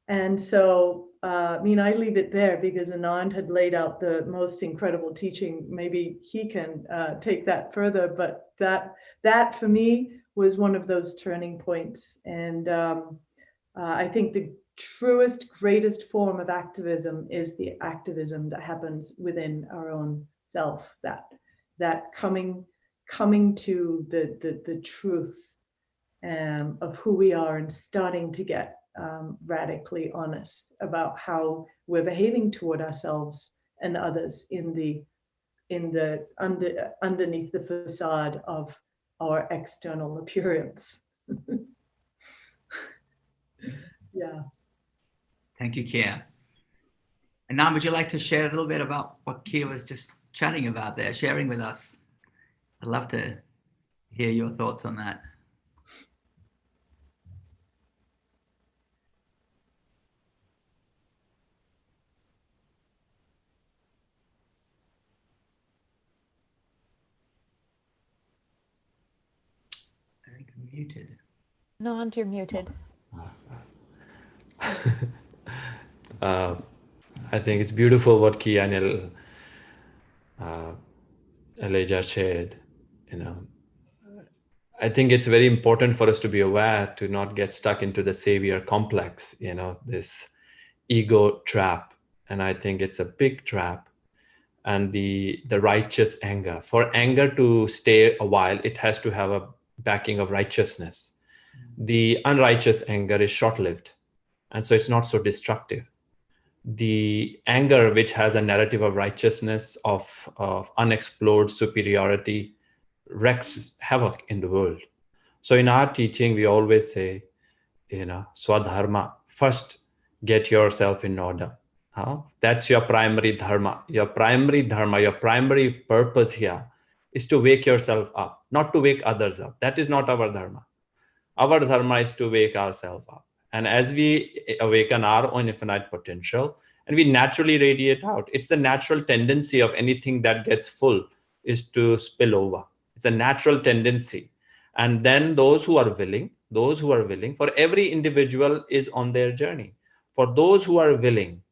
And so, I mean, I leave it there because Anand had laid out the most incredible teaching. Maybe he can take that further, but that for me was one of those turning points. And I think the truest, greatest form of activism is the activism that happens within our own self, that coming to the truth of who we are and starting to get radically honest about how we're behaving toward ourselves and others underneath the facade of our external appearance. Yeah. Thank you, Kia. And now, would you like to share a little bit about what Kia was just chatting about there, sharing with us? I'd love to hear your thoughts on that. I think I'm muted. No, Anand, you're muted. I think it's beautiful what Kia and Elijah shared. I think it's very important for us to be aware to not get stuck into the savior complex, this ego trap. And I think it's a big trap. And the righteous anger. For anger to stay a while, it has to have a backing of righteousness. The unrighteous anger is short-lived, and so it's not so destructive. The anger which has a narrative of righteousness, of unexplored superiority, wreaks havoc in the world. So in our teaching, we always say, swadharma, first get yourself in order. That's your primary dharma. Your primary purpose here is to wake yourself up, not to wake others up. That is not our dharma. Our dharma is to wake ourselves up. And as we awaken our own infinite potential, and we naturally radiate out, it's the natural tendency of anything that gets full is to spill over. It's a natural tendency. And then those who are willing, for every individual is on their journey. For those who are willing,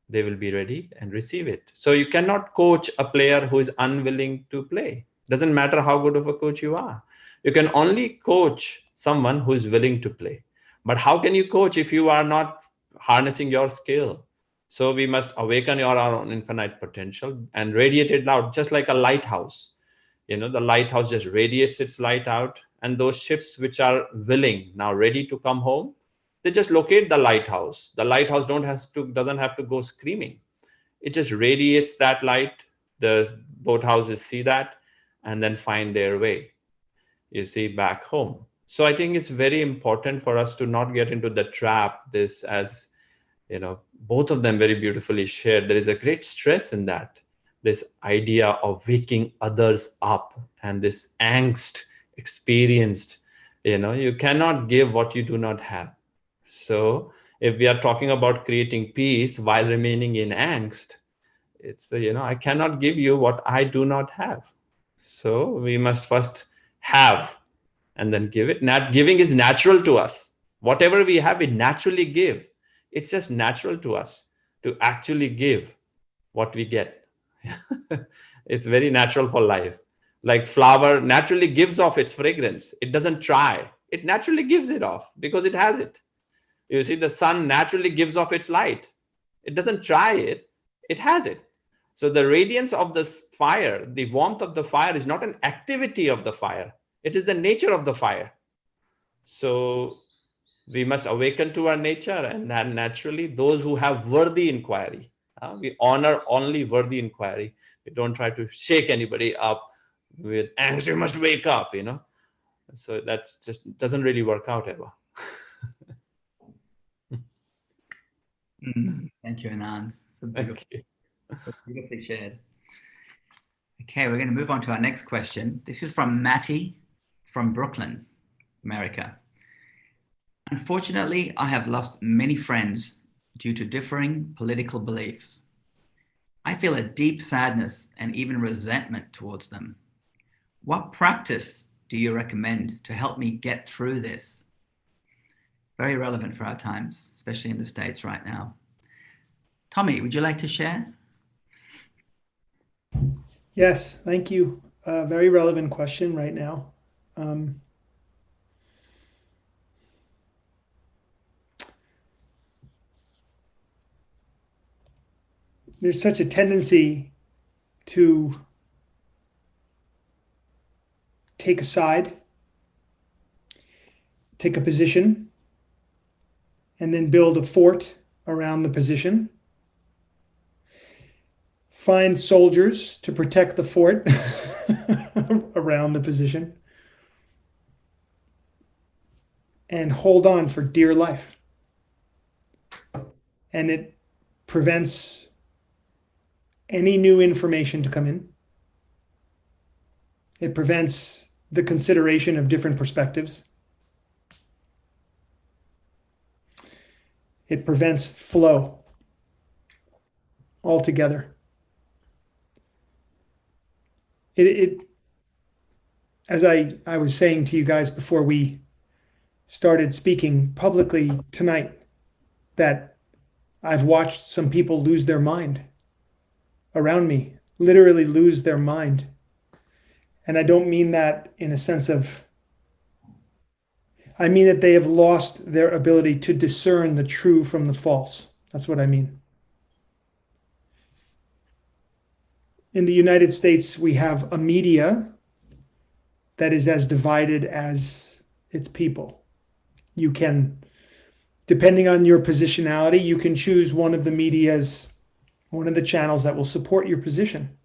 they will be ready and receive it. So you cannot coach a player who is unwilling to play. Doesn't matter how good of a coach you are. You can only coach someone who is willing to play. But how can you coach if you are not harnessing your skill? So we must awaken our own infinite potential and radiate it out, just like a lighthouse. The lighthouse just radiates its light out, and those ships which are willing, now ready to come home, they just locate the lighthouse. The lighthouse doesn't have to go screaming. It just radiates that light. The boathouses see that and then find their way, back home. So I think it's very important for us to not get into the trap. This, as both of them very beautifully shared, there is a great stress in that. This idea of waking others up and this angst experienced, you cannot give what you do not have. So if we are talking about creating peace while remaining in angst, it's, I cannot give you what I do not have. So we must first have and then give it. Giving is natural to us. Whatever we have, we naturally give. It's just natural to us to actually give what we get. It's very natural for life. Like flower naturally gives off its fragrance. It doesn't try. It naturally gives it off because it has it. The sun naturally gives off its light. It doesn't try it. It has it. So the radiance of the fire, the warmth of the fire is not an activity of the fire. It is the nature of the fire. So we must awaken to our nature, and then naturally those who have worthy inquiry. We honor only worthy inquiry. We don't try to shake anybody up with angst. You must wake up, So that's just doesn't really work out ever. Thank you, Anand. Thank you. Beautifully shared. Okay, we're going to move on to our next question. This is from Matty from Brooklyn, America. Unfortunately, I have lost many friends due to differing political beliefs. I feel a deep sadness and even resentment towards them. What practice do you recommend to help me get through this? Very relevant for our times, especially in the States right now. Tommy, would you like to share? Yes, thank you. Very relevant question right now. There's such a tendency to take a side, take a position, and then build a fort around the position. Find soldiers to protect the fort around the position. And hold on for dear life. And it prevents any new information to come in. It prevents the consideration of different perspectives. It prevents flow altogether. As I was saying to you guys before we started speaking publicly tonight, that I've watched some people lose their mind around me, literally lose their mind. And I don't mean that in a sense of, I mean that they have lost their ability to discern the true from the false. That's what I mean. In the United States, we have a media that is as divided as its people. You can, depending on your positionality, you can choose one of the channels that will support your position.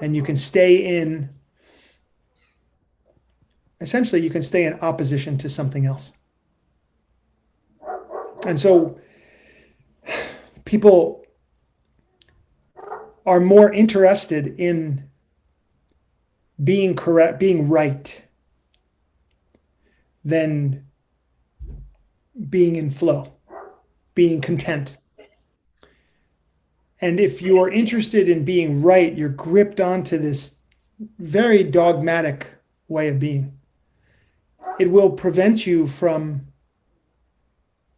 And you can stay in, essentially you can stay in opposition to something else. And so people are more interested in being correct, being right, than being in flow, being content. And if you're interested in being right, you're gripped onto this very dogmatic way of being. It will prevent you from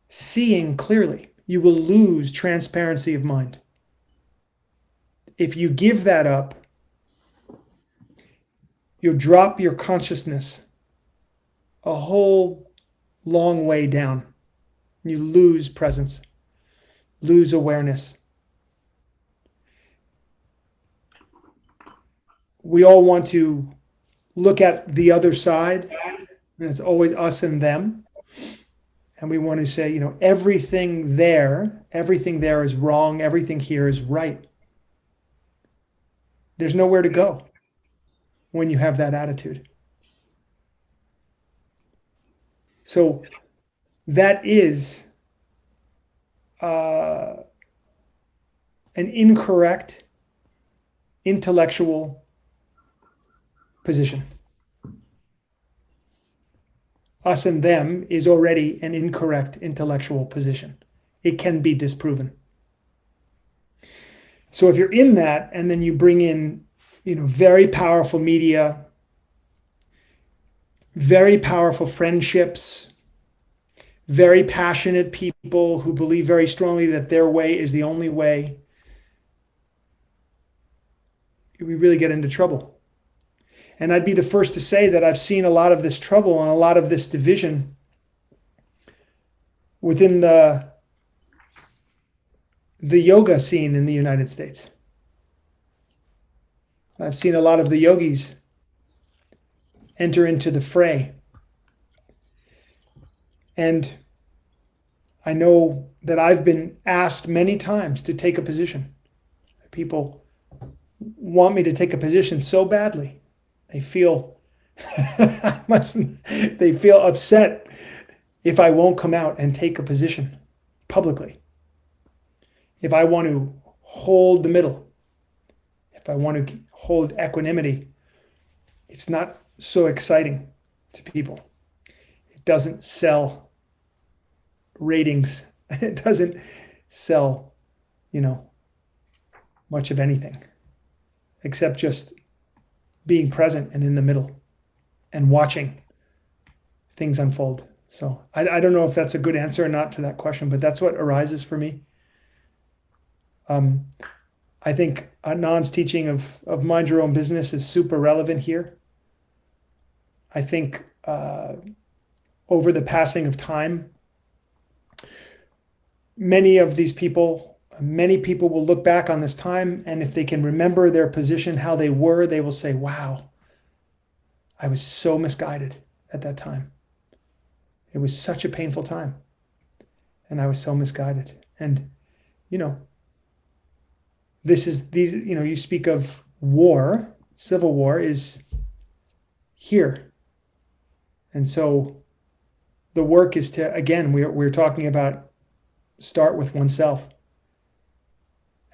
seeing clearly. You will lose transparency of mind. If you give that up, you'll drop your consciousness a whole long way down. You lose presence, lose awareness. We all want to look at the other side, and it's always us and them. And we want to say, everything there is wrong, everything here is right. There's nowhere to go when you have that attitude. So that is an incorrect intellectual position. Us and them is already an incorrect intellectual position. It can be disproven. So if you're in that, and then you bring in, very powerful media, very powerful friendships, very passionate people who believe very strongly that their way is the only way, we really get into trouble. And I'd be the first to say that I've seen a lot of this trouble and a lot of this division within the yoga scene in the United States. I've seen a lot of the yogis enter into the fray. And I know that I've been asked many times to take a position. People want me to take a position so badly. They feel They feel upset if I won't come out and take a position publicly. If I want to hold the middle, if I want to hold equanimity, it's not so exciting to people. It doesn't sell ratings. It doesn't sell, much of anything except just being present and in the middle and watching things unfold. So I don't know if that's a good answer or not to that question, but that's what arises for me. I think Anand's teaching of mind your own business is super relevant here. I think over the passing of time, many people will look back on this time, and if they can remember their position, how they were, they will say, wow, I was so misguided at that time. It was such a painful time, and I was so misguided. And, you speak of war, civil war is here. And so the work is to, again, we're talking about start with oneself.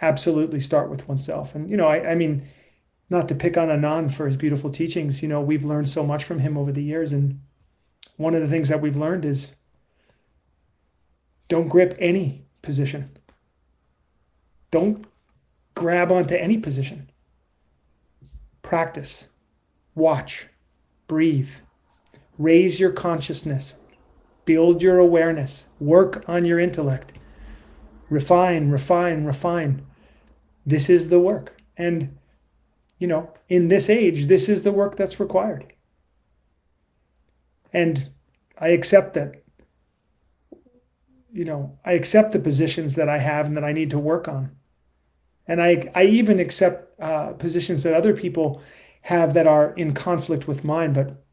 Absolutely start with oneself. And, I mean, not to pick on Anand for his beautiful teachings, we've learned so much from him over the years. And one of the things that we've learned is don't grip any position. Don't grab onto any position. Practice, watch, breathe, raise your consciousness, build your awareness, work on your intellect, refine, refine, refine. This is the work. And, in this age, this is the work that's required. And I accept that, I accept the positions that I have and that I need to work on. And I even accept positions that other people have that are in conflict with mine. But,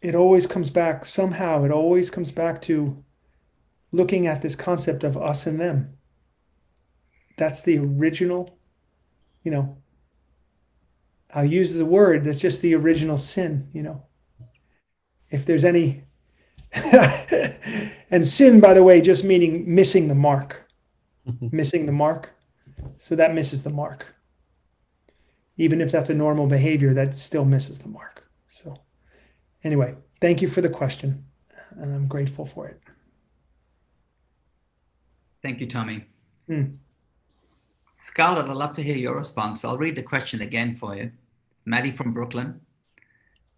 it always comes back somehow. It always comes back to looking at this concept of us and them. That's the original, I'll use the word, that's just the original sin, If there's any, and sin, by the way, just meaning missing the mark, missing the mark. So that misses the mark. Even if that's a normal behavior, that still misses the mark. So anyway, thank you for the question, and I'm grateful for it. Thank you, Tommy. Scarlett, I'd love to hear your response. I'll read the question again for you. It's Maddie from Brooklyn.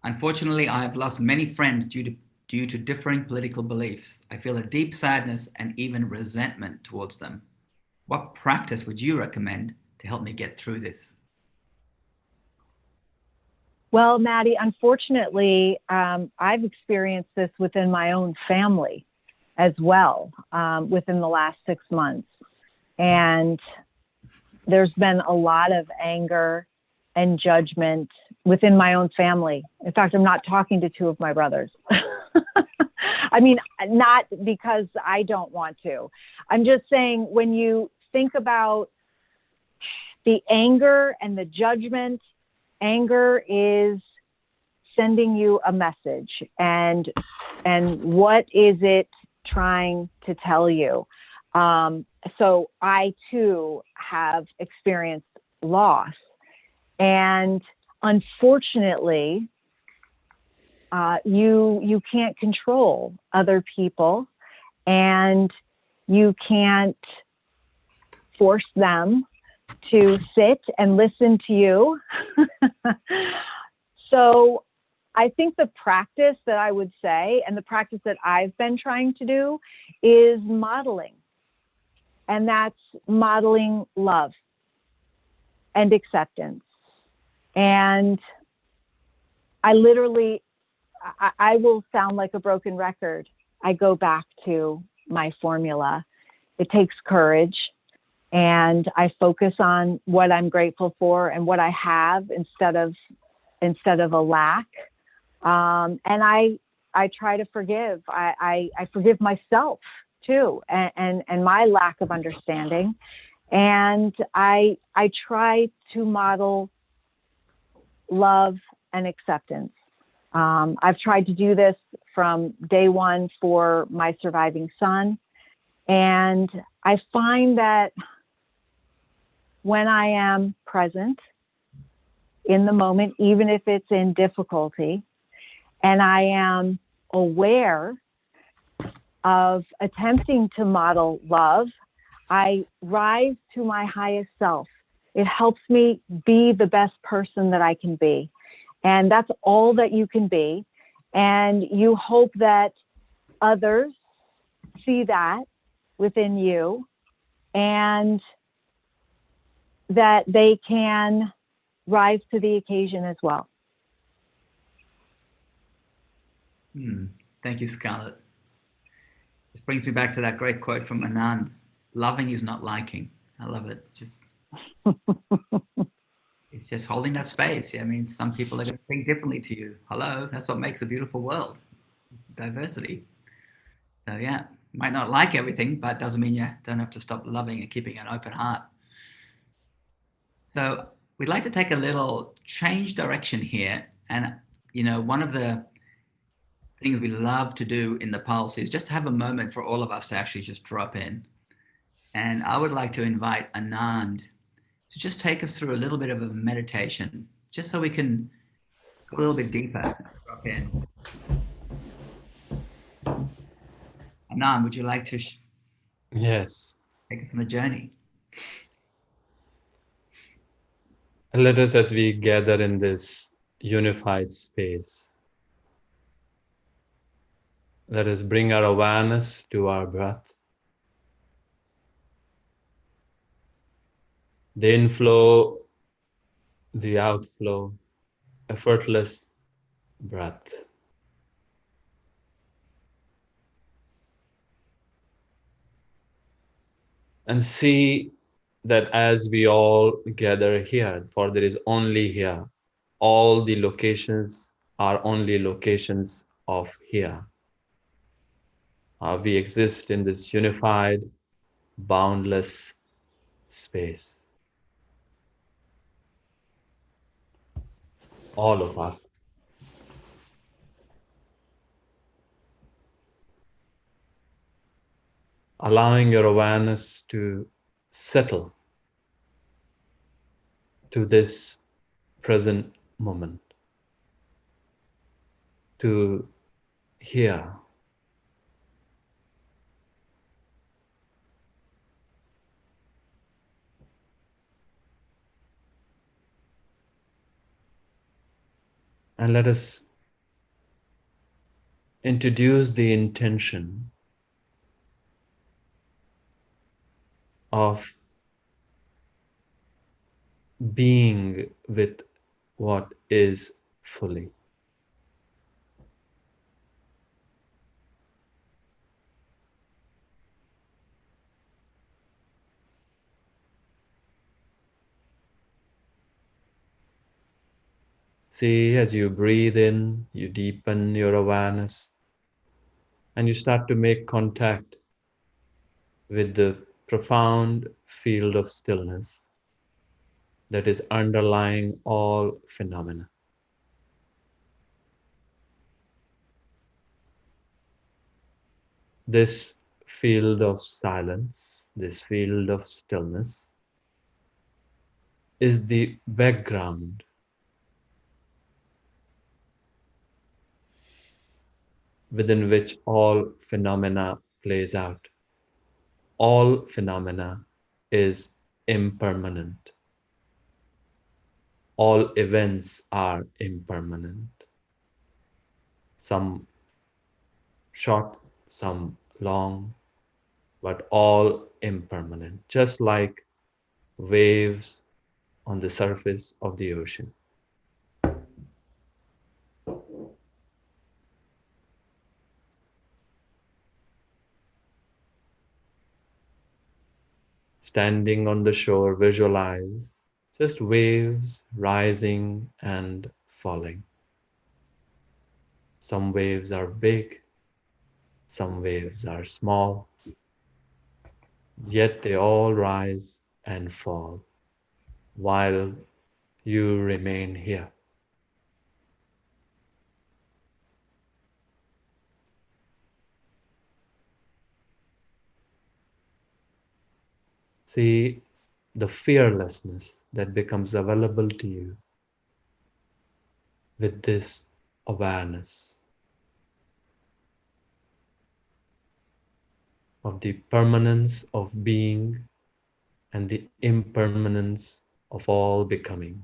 Unfortunately, I have lost many friends due to differing political beliefs. I feel a deep sadness and even resentment towards them. What practice would you recommend to help me get through this? Well, Maddie, unfortunately, I've experienced this within my own family as well, within the last 6 months. And there's been a lot of anger and judgment within my own family. In fact, I'm not talking to 2 of my brothers. I mean, not because I don't want to. I'm just saying, when you think about the anger and the judgment, anger is sending you a message. And what is it trying to tell you? So I too have experienced loss, and unfortunately, you can't control other people, and you can't force them to sit and listen to you. So I think the practice that I would say, and the practice that I've been trying to do, is modeling. And that's modeling love and acceptance. And I will sound like a broken record. I go back to my formula. It takes courage, and I focus on what I'm grateful for and what I have instead of a lack. And I try to forgive. I forgive myself too, and my lack of understanding. And I try to model love and acceptance. I've tried to do this from day one for my surviving son. And I find that when I am present in the moment, even if it's in difficulty, and I am aware of attempting to model love, I rise to my highest self. It helps me be the best person that I can be. And that's all that you can be. And you hope that others see that within you and that they can rise to the occasion as well. Thank you, Scarlett. This brings me back to that great quote from Anand: loving is not liking. I love it. It's just holding that space. I mean, some people are going to think differently to you. Hello, that's what makes a beautiful world, diversity. So yeah, might not like everything, but doesn't mean you don't have to stop loving and keeping an open heart. So we'd like to take a little change direction here. And, one of the things we love to do in the Pulse is just have a moment for all of us to actually just drop in. And I would like to invite Anand to just take us through a little bit of a meditation, just so we can go a little bit deeper. Drop in. Anand, would you like to Yes. take us on a journey? Let us, as we gather in this unified space, let us bring our awareness to our breath. The inflow, the outflow, effortless breath. And see that as we all gather here, for there is only here, all the locations are only locations of here. We exist in this unified, boundless space. All of us. Allowing your awareness to settle to this present moment, to here. And let us introduce the intention of being with what is fully. See, as you breathe in, you deepen your awareness and you start to make contact with the profound field of stillness that is underlying all phenomena. This field of silence, this field of stillness, is the background within which all phenomena plays out. All phenomena is impermanent. All events are impermanent. Some short, some long, but all impermanent, just like waves on the surface of the ocean. Standing on the shore, visualize just waves rising and falling. Some waves are big, some waves are small, yet they all rise and fall while you remain here. See the fearlessness that becomes available to you with this awareness of the permanence of being and the impermanence of all becoming.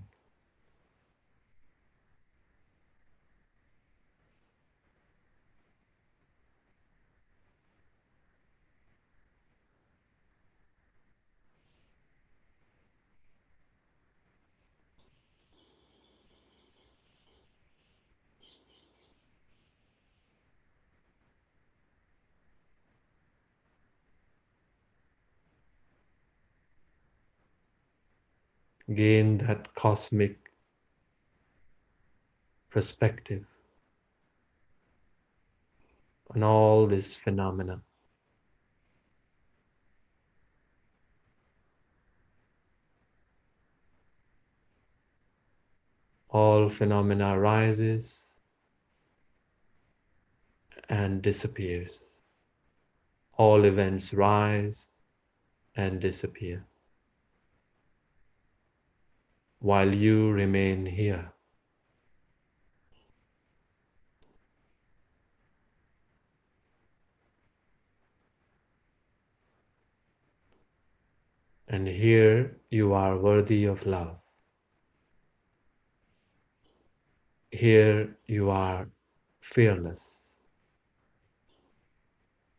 Gain that cosmic perspective on all this phenomena. All phenomena arises and disappears. All events rise and disappear, while you remain here. And here you are worthy of love. Here you are fearless.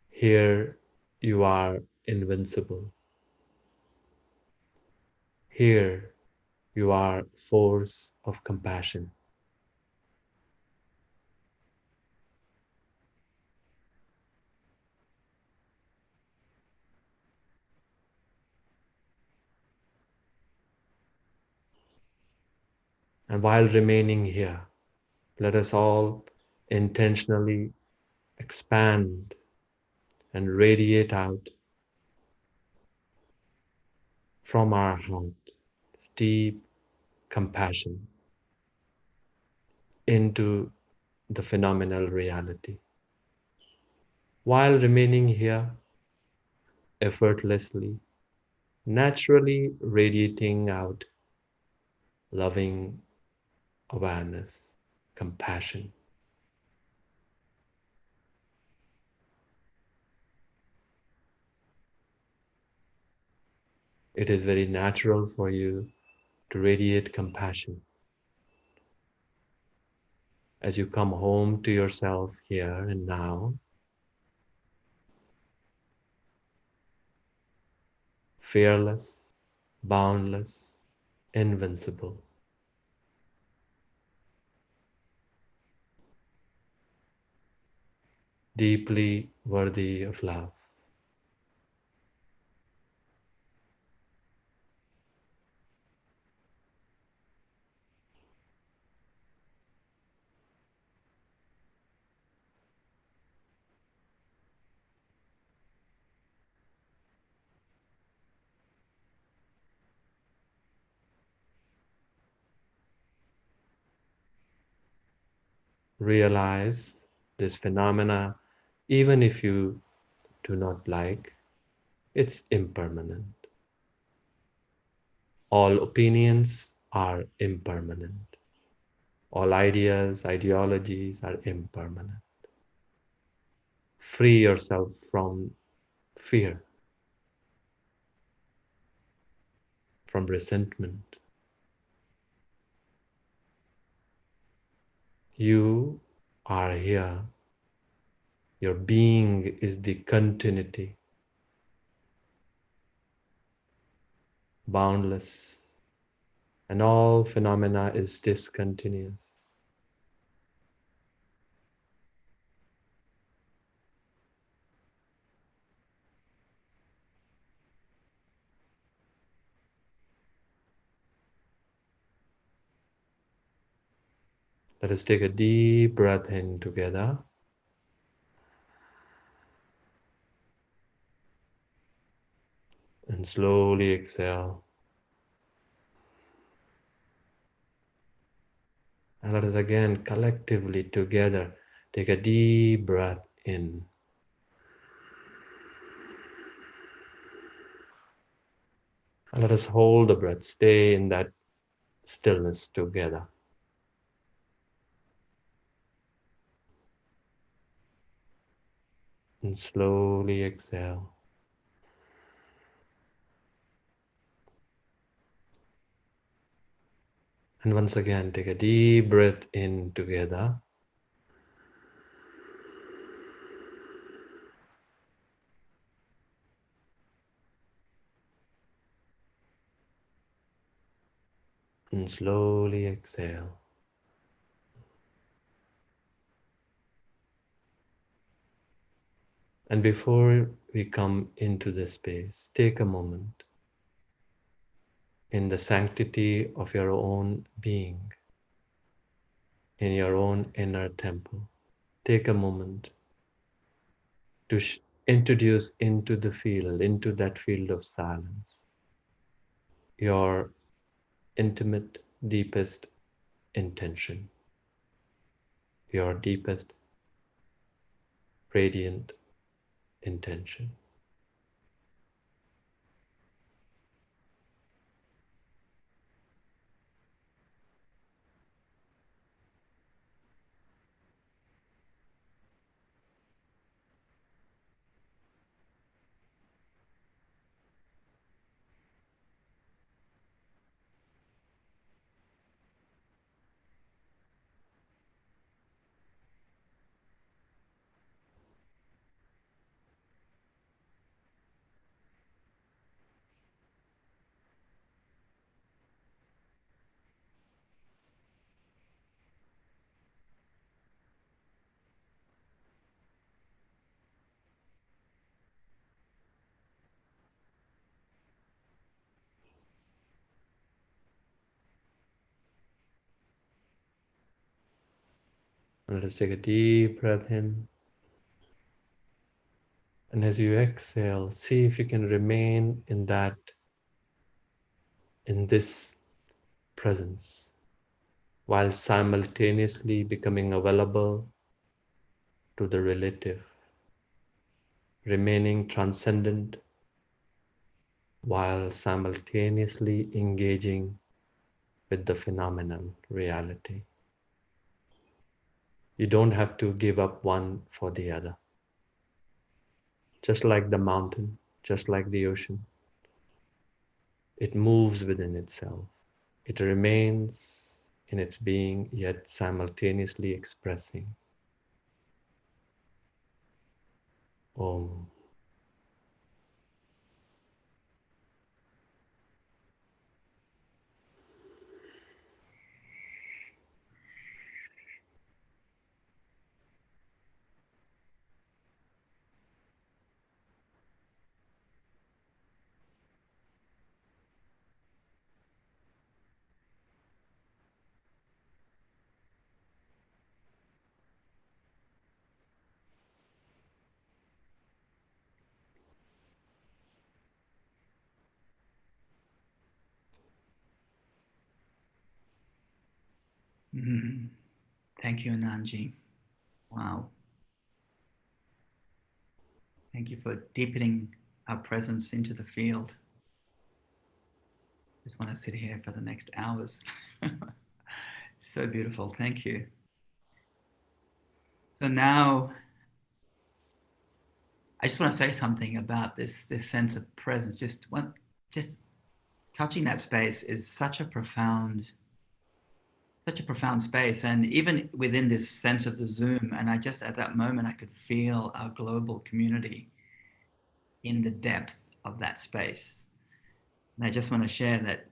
Here you are invincible. Here you are force of compassion. And while remaining here, let us all intentionally expand and radiate out from our heart this deep compassion into the phenomenal reality. While remaining here effortlessly, naturally radiating out loving awareness, compassion. It is very natural for you to radiate compassion as you come home to yourself here and now. Fearless, boundless, invincible. Deeply worthy of love. Realize this phenomena, even if you do not like, it's impermanent. All opinions are impermanent. All ideas, ideologies are impermanent. Free yourself from fear, from resentment. You are here. Your being is the continuity, boundless, and all phenomena is discontinuous. Let us take a deep breath in together. And And slowly exhale. And let us again collectively together take a deep breath in. And let us hold the breath, stay in that stillness together. And slowly exhale. And once again, take a deep breath in together. And slowly exhale. And before we come into this space, take a moment in the sanctity of your own being, in your own inner temple. Take a moment to introduce into the field, into that field of silence, your intimate, deepest intention, your deepest, radiant intention. And let us take a deep breath in. And as you exhale, see if you can remain in this presence, while simultaneously becoming available to the relative, remaining transcendent while simultaneously engaging with the phenomenal reality. You don't have to give up one for the other. Just like the mountain, just like the ocean, it moves within itself. It remains in its being, yet simultaneously expressing. Om. Mhm. Thank you, Anandji. Wow. Thank you for deepening our presence into the field. Just want to sit here for the next hours. So beautiful. Thank you. So now I just want to say something about this sense of presence. Just touching that space is such a profound space. And even within this sense of the Zoom, and I just at that moment I could feel our global community in the depth of that space. And I just want to share that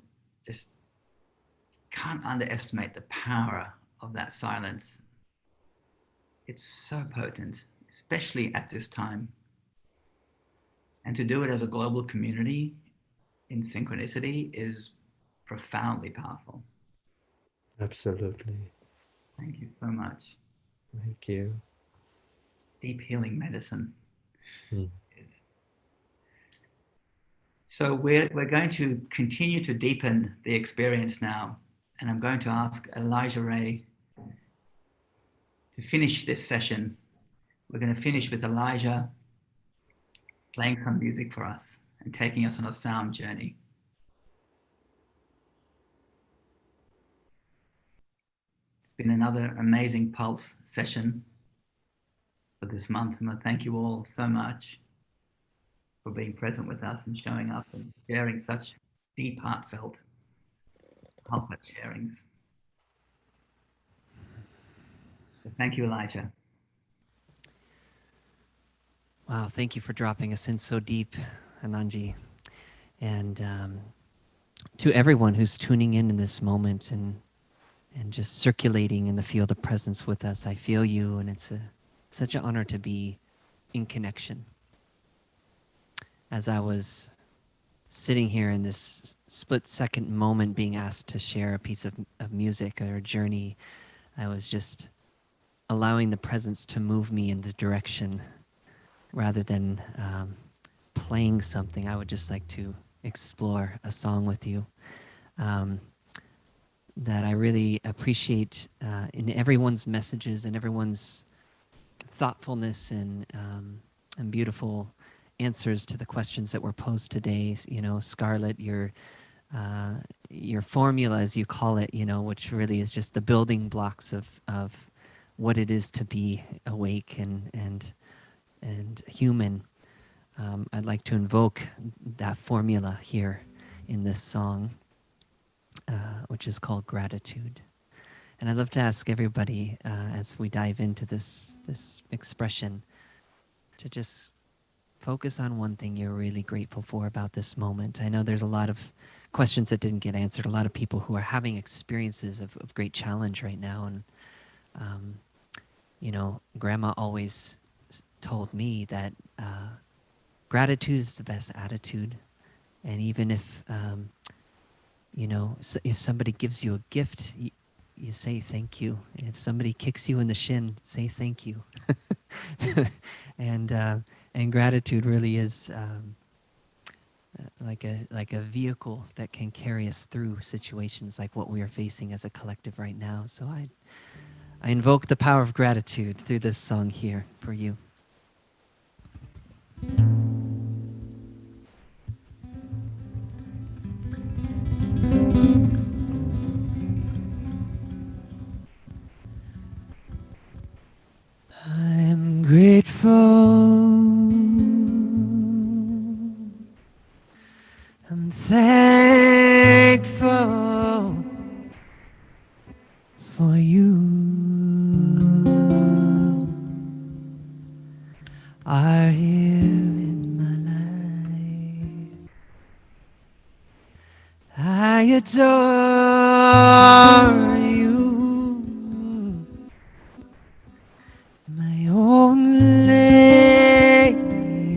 just can't underestimate the power of that silence. It's so potent, especially at this time. And to do it as a global community in synchronicity is profoundly powerful. Absolutely. Thank you so much. Thank you. Deep healing medicine Mm. is So we're going to continue to deepen the experience now, and I'm going to ask Elijah Ray to finish this session. We're going to finish with Elijah playing some music for us and taking us on a sound journey. It's been another amazing Pulse session for this month, and I thank you all so much for being present with us and showing up and sharing such deep, heartfelt sharings. So thank you, Elijah. Wow, thank you for dropping us in so deep, Anandji. And to everyone who's tuning in this moment and just circulating in the field of presence with us, I feel you, and it's such an honor to be in connection. As I was sitting here in this split-second moment being asked to share a piece of music or a journey, I was just allowing the presence to move me in the direction rather than playing something. I would just like to explore a song with you that I really appreciate in everyone's messages and everyone's thoughtfulness and beautiful answers to the questions that were posed today. You know, Scarlett, your formula, as you call it, you know, which really is just the building blocks of what it is to be awake and human. I'd like to invoke that formula here in this song, which is called Gratitude. And I'd love to ask everybody, as we dive into this expression, to just focus on one thing you're really grateful for about this moment. I know there's a lot of questions that didn't get answered, a lot of people who are having experiences of great challenge right now. And, you know, Grandma always told me that gratitude is the best attitude. And even if, you know, if somebody gives you a gift, you say thank you. If somebody kicks you in the shin, say thank you. And gratitude really is like a vehicle that can carry us through situations like what we are facing as a collective right now. So I invoke the power of gratitude through this song here for you. I'm grateful. I'm thankful for you. Are here in my life. I adore you. My only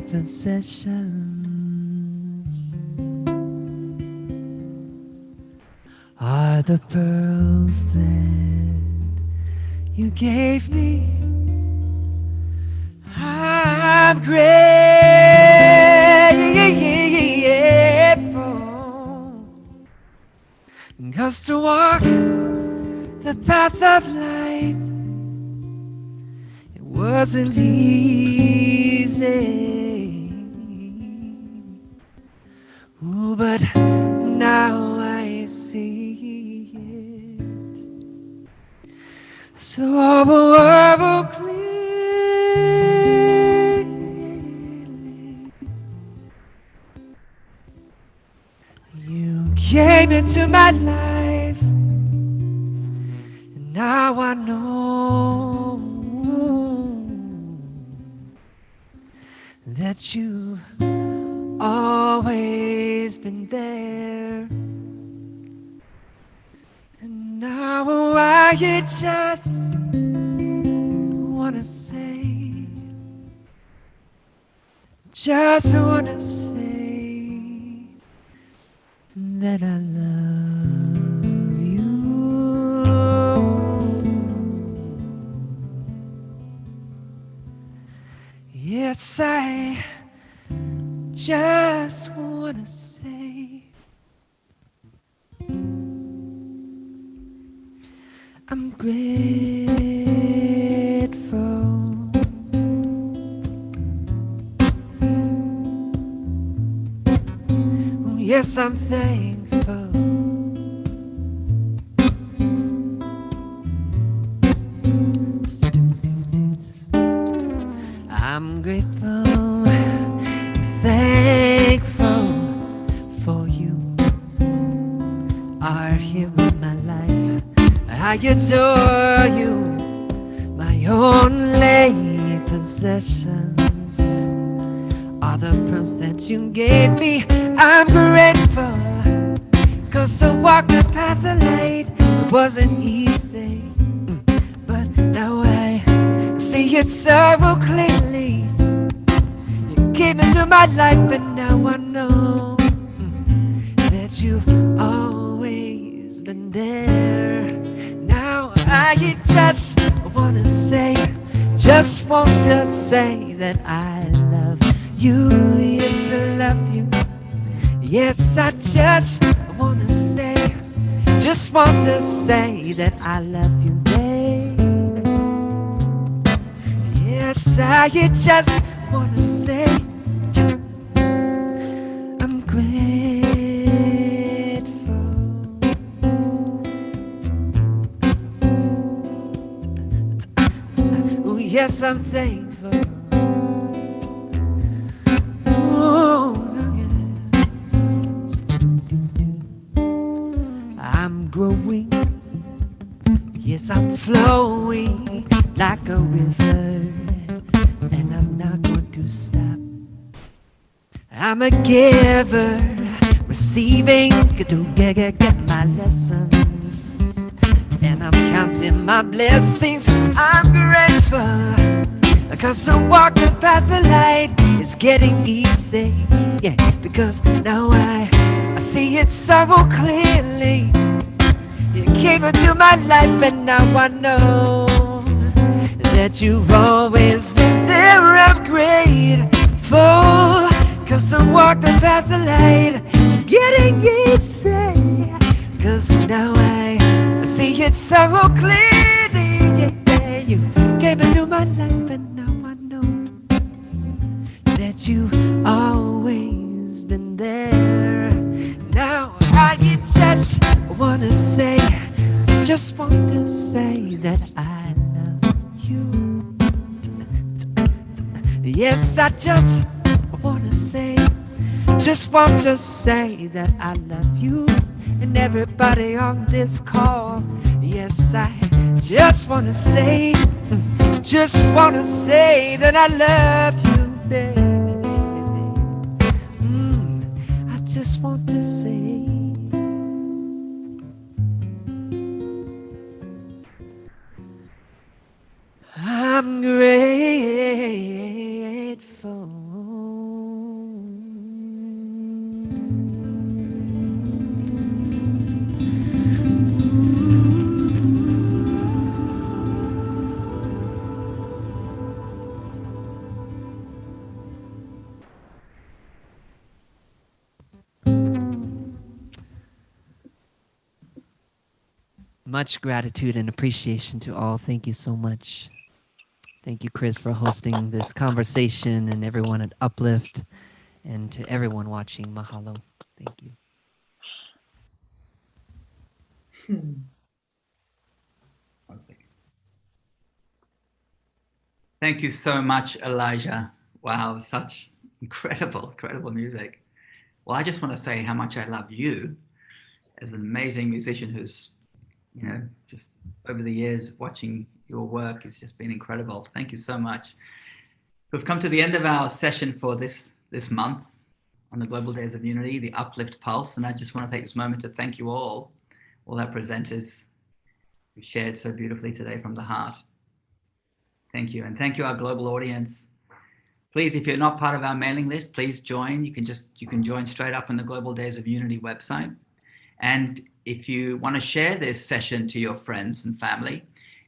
possessions are the pearls that you gave me. I'm grateful, 'cause to walk the path of light, it wasn't easy. Ooh, but now I see it so clearly. You came into my life, and now I know that you've always been there. And now I just wanna say, that I love you. Yes, I just wanna say I'm grateful. Oh, yes, I'm thankful. I'm grateful, thankful for you are here in my life. I adore you, my only possessions are the pearls that you gave me. I'm grateful, 'cause I walked the path of light. It wasn't easy, but now I see it so clearly. You came into my life, and now I know that you've always been there. Now I just wanna say, just want to say that I love you. Yes, I love you. Yes, I just wanna say, just want to say that I love you, baby. Yes, I just wanna say I'm grateful. Oh, yes, I'm thankful. Oh, I'm growing. Yes, I'm flowing like a river, and I'm not going to stop. I'm a giver, receiving to get my lessons, and I'm counting my blessings. I'm grateful, because I walk the path of light. It's getting easy, yeah, because now I see it so clearly. You came into my life, and now I know that you've always been there. I'm grateful, 'cause I walk the path of light. It's getting easy, 'cause now I see it so clearly. Yeah, you came into my life, and now I know that you've always been there. Now I just wanna say, just want to say that I love you. Yes, I just wanna say, just want to say that I love you, and everybody on this call. Yes, I just wanna say, that I love you, baby. I just want to say I'm grateful. Much gratitude and appreciation to all. Thank you so much. Thank you, Chris, for hosting this conversation, and everyone at Uplift, and to everyone watching. Mahalo. Thank you. Thank you so much, Elijah. Wow, such incredible music. Well, I just want to say how much I love you as an amazing musician who's, just over the years watching your work has just been incredible. Thank you so much. We've come to the end of our session for this month on the Global Days of Unity, the Uplift Pulse, and I just want to take this moment to thank you all our presenters who shared so beautifully today from the heart. Thank you, and thank you our global audience. Please, if you're not part of our mailing list, please join. You can join straight up on the Global Days of Unity website. And if you want to share this session to your friends and family,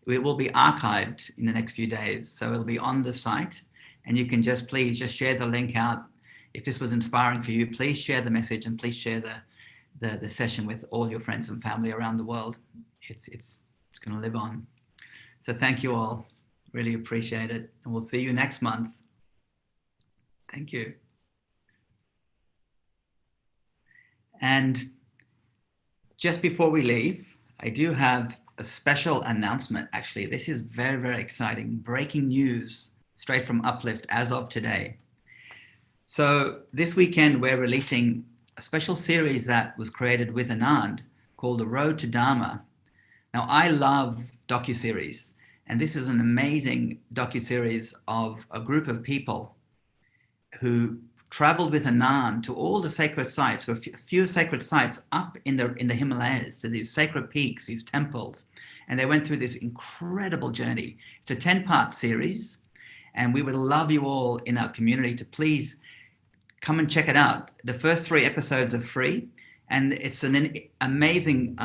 it will be archived in the next few days. So it'll be on the site, and you can please share the link out. If this was inspiring for you, please share the message, and please share the session with all your friends and family around the world. It's It's going to live on. So thank you all. Really appreciate it. And we'll see you next month. Thank you. And just before we leave, I do have a special announcement. Actually, this is very, very exciting. Breaking news straight from UPLIFT as of today. So this weekend, we're releasing a special series that was created with Anand called The Road to Dharma. Now, I love docuseries, and this is an amazing docuseries of a group of people who traveled with Anand to all the sacred sites, a few sacred sites up in the Himalayas, to these sacred peaks, these temples, and they went through this incredible journey. It's a 10-part series, and we would love you all in our community to please come and check it out. The first 3 episodes are free, and it's an amazing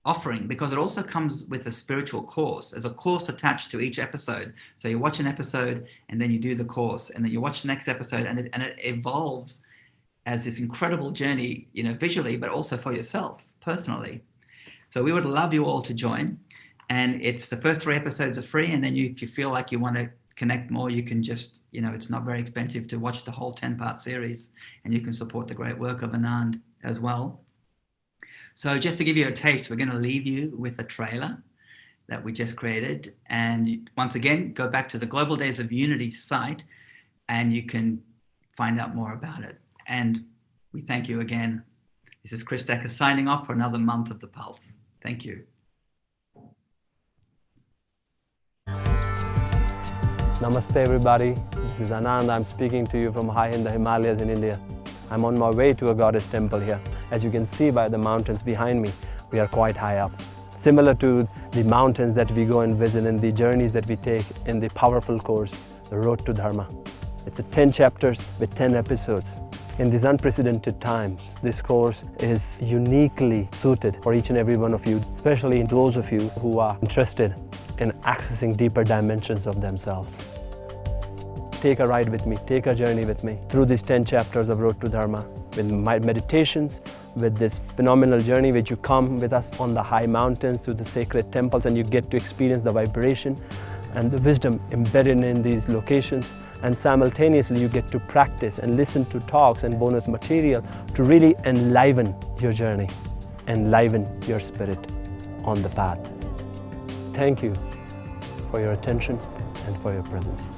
offering because it also comes with a spiritual course. There's a course attached to each episode. So you watch an episode and then you do the course, and then you watch the next episode, and it evolves as this incredible journey, you know, visually, but also for yourself personally. So we would love you all to join. And it's the first 3 episodes are free. And then if you feel like you want to connect more, you can just, you know, it's not very expensive to watch the whole 10-part series, and you can support the great work of Anand as well. So just to give you a taste, we're going to leave you with a trailer that we just created. And once again, go back to the Global Days of Unity site and you can find out more about it. And we thank you again. This is Chris Decker signing off for another month of The Pulse. Thank you. Namaste everybody, this is Anand. I'm speaking to you from high in the Himalayas in India. I'm on my way to a goddess temple here. As you can see by the mountains behind me, we are quite high up. Similar to the mountains that we go and visit and the journeys that we take in the powerful course, The Road to Dharma. It's 10 chapters with 10 episodes. In these unprecedented times, this course is uniquely suited for each and every one of you, especially those of you who are interested in accessing deeper dimensions of themselves. Take a ride with me, take a journey with me through these 10 chapters of Road to Dharma, with my meditations, with this phenomenal journey which you come with us on the high mountains to the sacred temples, and you get to experience the vibration and the wisdom embedded in these locations, and simultaneously you get to practice and listen to talks and bonus material to really enliven your journey, enliven your spirit on the path. Thank you for your attention and for your presence.